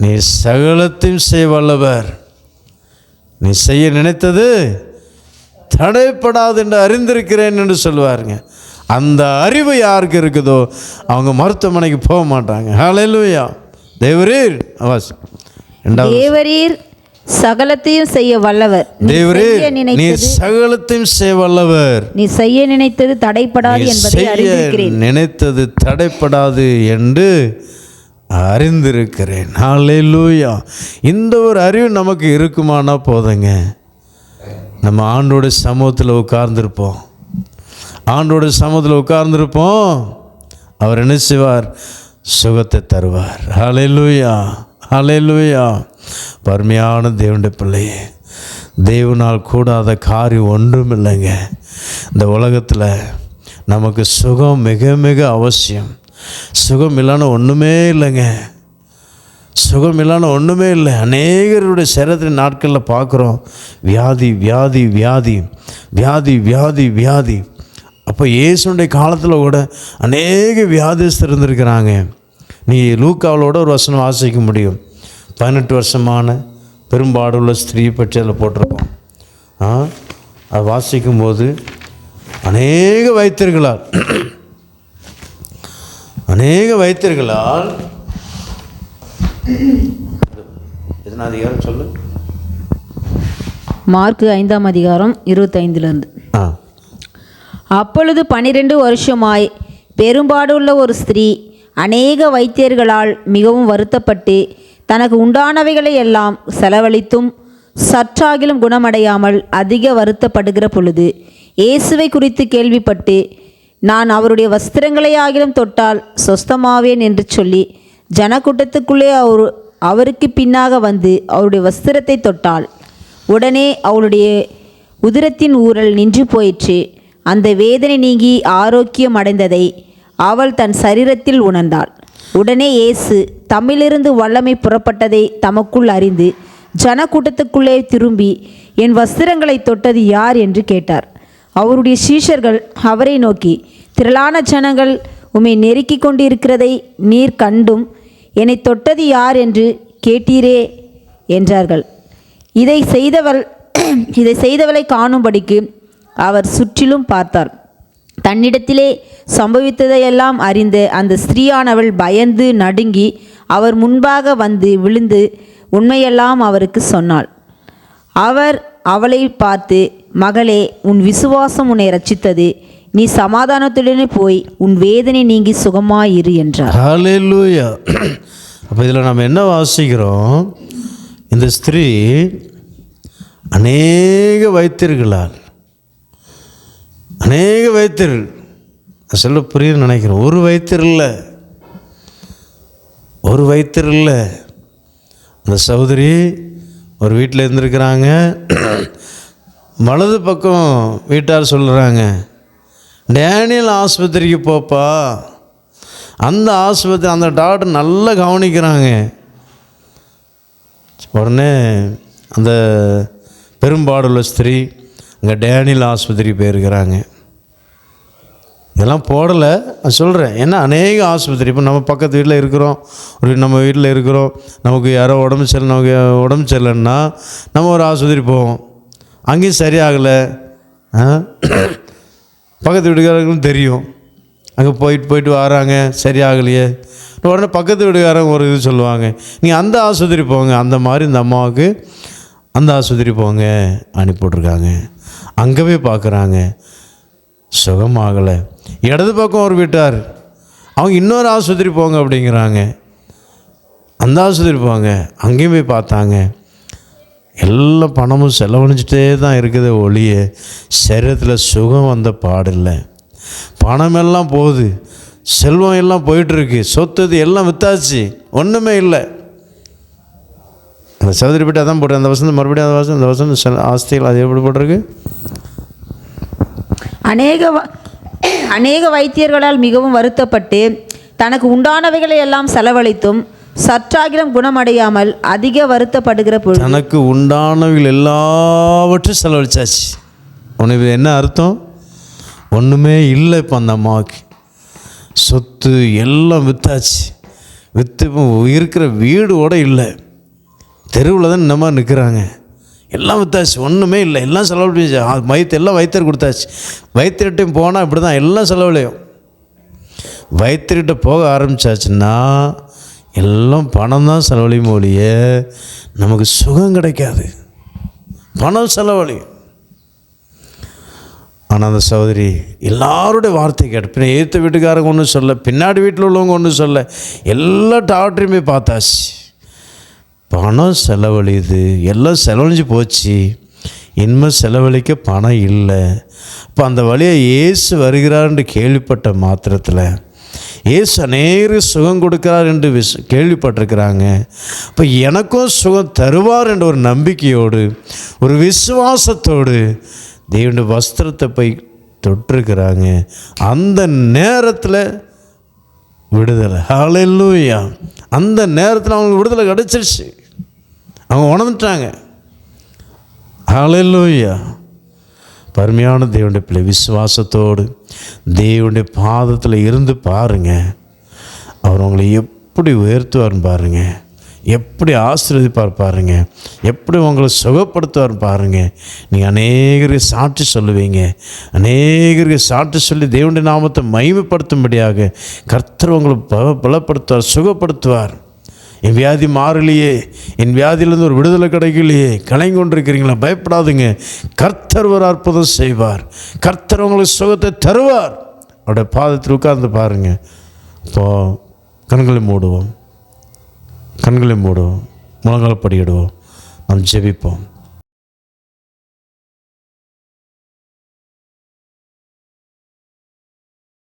நீ சகலத்தையும் செய்ய வல்லவர், நீ செய்ய நினைத்தது தடைப்படாது என்று அறிந்திருக்கிறேன் என்று சொல்லுவாருங்க. அந்த அறிவு யாருக்கு இருக்குதோ அவங்க மருத்துவமனைக்கு போக மாட்டாங்க. ஹல்லேலூயா. தேவரீர் தேவரீர் சகலத்தையும் செய்ய வல்லவர், தேவரீர் நீ சகலத்தையும் செய்ய வல்லவர், நீ செய்ய நினைத்தது தடைப்படாது என்பதை அறிந்திருக்கிறேன், நினைத்தது தடைப்படாது என்று அறிந்திருக்கிறேன். ஹல்லேலூயா. இந்த ஒரு அறிவு நமக்கு இருக்குமானா போதுங்க, நம்ம ஆண்டோட சமூகத்தில் உட்கார்ந்துருப்போம். ஆண்டோட சமூகத்தில் உட்கார்ந்துருப்போம். அவர் என்ன செய்வார்? சுகத்தை தருவார். ஹல்லேலூயா, ஹல்லேலூயா. பருமையான தேவனுடைய பிள்ளையே, தேவனால் கூடாத காரியம் ஒன்றும் இல்லைங்க. இந்த உலகத்தில் நமக்கு சுகம் மிக மிக அவசியம். சுகம் இல்லைன்னா ஒன்றுமே இல்லைங்க. சுகம் இல்லைன்னா ஒன்றுமே இல்லை. அநேகருடைய சரீரத்தின் நாட்களில் பார்க்குறோம், வியாதி வியாதி வியாதி வியாதி வியாதி வியாதி. அப்போ இயேசுடைய காலத்தில் கூட அநேக வியாதிஸ்தர் இருந்திருக்கிறாங்க. நீ லூக்காவோட ஒரு வசனம் வாசிக்க முடியும். 18 வருஷமான பெரும்பாடுள்ள ஸ்திரீ பற்றி அதில் போட்டிருக்கோம். அதை வாசிக்கும்போது அநேக வைத்தியர்களால் எத்தனை அதிகாரம் சொல்லு? மார்க்கு 5ஆம் அதிகாரம் 25லிருந்து. அப்பொழுது 12 வருஷமாய் பெரும்பாடுள்ள ஒரு ஸ்திரீ அநேக வைத்தியர்களால் மிகவும் வருத்தப்பட்டு தனக்கு உண்டானவைகளை எல்லாம் செலவழித்தும் சற்றாகிலும் குணமடையாமல் அதிக வருத்தப்படுகிற பொழுது இயேசுவை குறித்து கேள்விப்பட்டு, நான் அவருடைய வஸ்திரங்களையாகிலும் தொட்டால் சொஸ்தமாவேன் என்று சொல்லி ஜனக்கூட்டத்துக்குள்ளே அவருக்கு பின்னாக வந்து அவருடைய வஸ்திரத்தை தொட்டாள். உடனே அவளுடைய உதிரத்தின் ஊரல் நின்று போயிற்று. அந்த வேதனை நீங்கி ஆரோக்கியம் அடைந்ததை அவள் தன் சரீரத்தில் உணர்ந்தாள். உடனே இயேசு தம்மிலிருந்து வல்லமை புறப்பட்டதை தமக்குள் அறிந்து ஜனக்கூட்டத்துக்குள்ளே திரும்பி, என் வஸ்திரங்களை தொட்டது யார் என்று கேட்டார். அவருடைய சீஷர்கள் அவரை நோக்கி, திரளான ஜனங்கள் உம்மை நெருக்கி கொண்டிருக்கிறதை நீர் கண்டும் என்னை தொட்டது யார் என்று கேட்டீரே என்றார்கள். இதை செய்தவளை காணும்படிக்கு அவர் சுற்றிலும் பார்த்தார். தன்னிடத்திலே சம்பவித்ததையெல்லாம் அறிந்த அந்த ஸ்திரீயானவள் பயந்து நடுங்கி அவர் முன்பாக வந்து விழுந்து உண்மையெல்லாம் அவருக்கு சொன்னாள். அவர் அவளை பார்த்து, மகளே, உன் விசுவாசம் உன்னை ரட்சித்தது, நீ சமாதானத்துடனே போய் உன் வேதனை நீங்கி சுகமாயிரு என்றார். ஹல்லேலூயா. அப்போ இதில் நம்ம என்ன வாசிக்கிறோம்? இந்த ஸ்திரீ அநேக வைத்தியர்களால் சொல்ல புரியுதுன்னு நினைக்கிறேன். ஒரு வைத்தியர் இல்லை. அந்த சகோதரி ஒரு வீட்டில் இருந்திருக்கிறாங்க. வலது பக்கம் வீட்டார் சொல்கிறாங்க, டேனியல் ஆஸ்பத்திரிக்கு போப்பா, அந்த ஆஸ்பத்திரி அந்த டாக்டர் நல்லா கவனிக்கிறாங்க. உடனே அந்த பெரும்பாடுள்ள ஸ்திரீ அங்கே டேனியல் ஆஸ்பத்திரி போயிருக்கிறாங்க. இதெல்லாம் போடலை, நான் சொல்கிறேன். ஏன்னா அநேக ஆஸ்பத்திரி, இப்போ நம்ம பக்கத்து வீட்டில் இருக்கிறோம், நம்ம வீட்டில் இருக்கிறோம், நமக்கு யாரோ உடம்பு சரியில்லைன்னா நம்ம ஒரு ஆஸ்பத்திரி போவோம், அங்கேயும் சரியாகலை. பக்கத்து வீட்டுக்காரங்களும் தெரியும், அங்கே போயிட்டு வராங்க சரியாகலையே, உடனே பக்கத்து வீட்டுக்காரங்க ஒரு இது சொல்லுவாங்க, நீங்கள் அந்த ஆஸ்பத்திரி போங்க. அந்த மாதிரி இந்த அம்மாவுக்கு அந்த ஆஸ்பத்திரி போங்க அனுப்பிவிட்ருக்காங்க. அங்கே போய் பார்க்குறாங்க, சுகமாகலை. இடது பக்கம் ஒரு வீட்டார், அவங்க இன்னொரு ஆஸ்பத்திரி போங்க அப்படிங்கிறாங்க. அந்த ஆஸ்பத்திரி போங்க, அங்கேயும் போய் பார்த்தாங்க. எல்லா பணமும் செலவழிஞ்சிட்டே தான் இருக்குது ஒழிய சரீரத்தில் சுகம் வந்த பாடில்லை. பணமெல்லாம் போகுது, செல்வம் எல்லாம் போயிட்டுருக்கு, சொத்து எல்லாம் வித்தாச்சு, ஒன்றுமே இல்லை. அந்த சதுரி போய்ட்டு அதான் போட்டு அந்த வசனம் மறுபடியும் அந்த வசனம் ஆஸ்திகள் அது எப்படி போட்டிருக்கு? அநேக வைத்தியர்களால் மிகவும் வருத்தப்பட்டு தனக்கு உண்டானவைகளை எல்லாம் செலவழித்தும் சற்றாகிலும் குணமடையாமல் அதிக வருத்தப்படுகிற பொழுது, தனக்கு உண்டானவைகள் எல்லாவற்றையும் செலவழிச்சாச்சு. உனக்கு என்ன அர்த்தம்? ஒன்றுமே இல்லை. இப்போ அந்த அம்மாவுக்கு சொத்து எல்லாம் வித்தாச்சு, விற்று இப்போ இருக்கிற வீடோட இல்லை, தெருவில் தான் இந்த மாதிரி நிற்கிறாங்க. எல்லாம் வித்தாச்சு, ஒன்றுமே இல்லை, எல்லாம் செலவழிச்சு. எல்லாம் வைத்தியர் கொடுத்தாச்சு. வைத்தியர்கிட்டையும் போனால் இப்படி தான் எல்லாம் செலவழியும். வைத்தியர்கிட்ட போக ஆரம்பித்தாச்சுன்னா எல்லாம் பணம் தான் செலவழியும் ஒழிய நமக்கு சுகம் கிடைக்காது. பணம் செலவழியும். ஆனால் அந்த சகோதரி எல்லாருடைய வார்த்தை கேட்டு, ஏற்ற வீட்டுக்காரங்க ஒன்றும் சொல்ல, பின்னாடி வீட்டில் உள்ளவங்க ஒன்றும் சொல்ல, எல்லா டாக்டரையுமே பார்த்தாச்சு. பணம் செலவழியுது, எல்லாம் செலவழிஞ்சு போச்சு, இனிமேல் செலவழிக்க பணம் இல்லை. இப்போ அந்த வழியை இயேசு வருகிறார் கேள்விப்பட்ட மாத்திரத்தில், இயேசு அநேக சுகம் கொடுக்கிறார் என்று கேள்விப்பட்டிருக்கிறாங்க. இப்போ எனக்கும் சுகம் தருவார் என்ற ஒரு நம்பிக்கையோடு ஒரு விசுவாசத்தோடு தேவனுடைய வஸ்திரத்தை போய் தொட்டிருக்கிறாங்க. அந்த நேரத்தில் விடுதலை. ஹல்லேலூயா! அந்த நேரத்தில் அவங்களுக்கு விடுதலை கிடச்சிருச்சு, அவங்க உணர்ந்துட்டாங்க. ஹல்லேலூயா! பருமையான தேவனுடைய பிள்ளை, விசுவாசத்தோடு தேவனுடைய பாதத்தில் இருந்து பாருங்கள். அவர் உங்களை எப்படி உயர்த்துவார்னு பாருங்கள், எப்படி ஆசீர்வதிப்பார் பாருங்கள், எப்படி உங்களை சுகப்படுத்துவார் பாருங்கள். நீங்கள் அநேகருக்கு சாட்சி சொல்லுவீங்க. அநேகருக்கு சாட்சி சொல்லி தேவனுடைய நாமத்தை மகிமைப்படுத்தும்படியாக கர்த்தர் உங்களை பலப்படுத்துவார், சுகப்படுத்துவார். என் வியாதி மாறலையே, என் வியாதியிலேருந்து ஒரு விடுதலை கிடைக்கலையே, கலங்கி கொண்டிருக்கிறீங்களா? பயப்படாதுங்க, கர்த்தர் ஒரு அற்புதம் செய்வார். கர்த்தர் உங்களுக்கு சுகத்தை தருவார். அவருடைய பாதத்தில் உட்கார்ந்து பாருங்கள். இப்போது கண்களை மூடுவோம், முழங்கால் படியிடுவோம், நாம் ஜெபிப்போம்.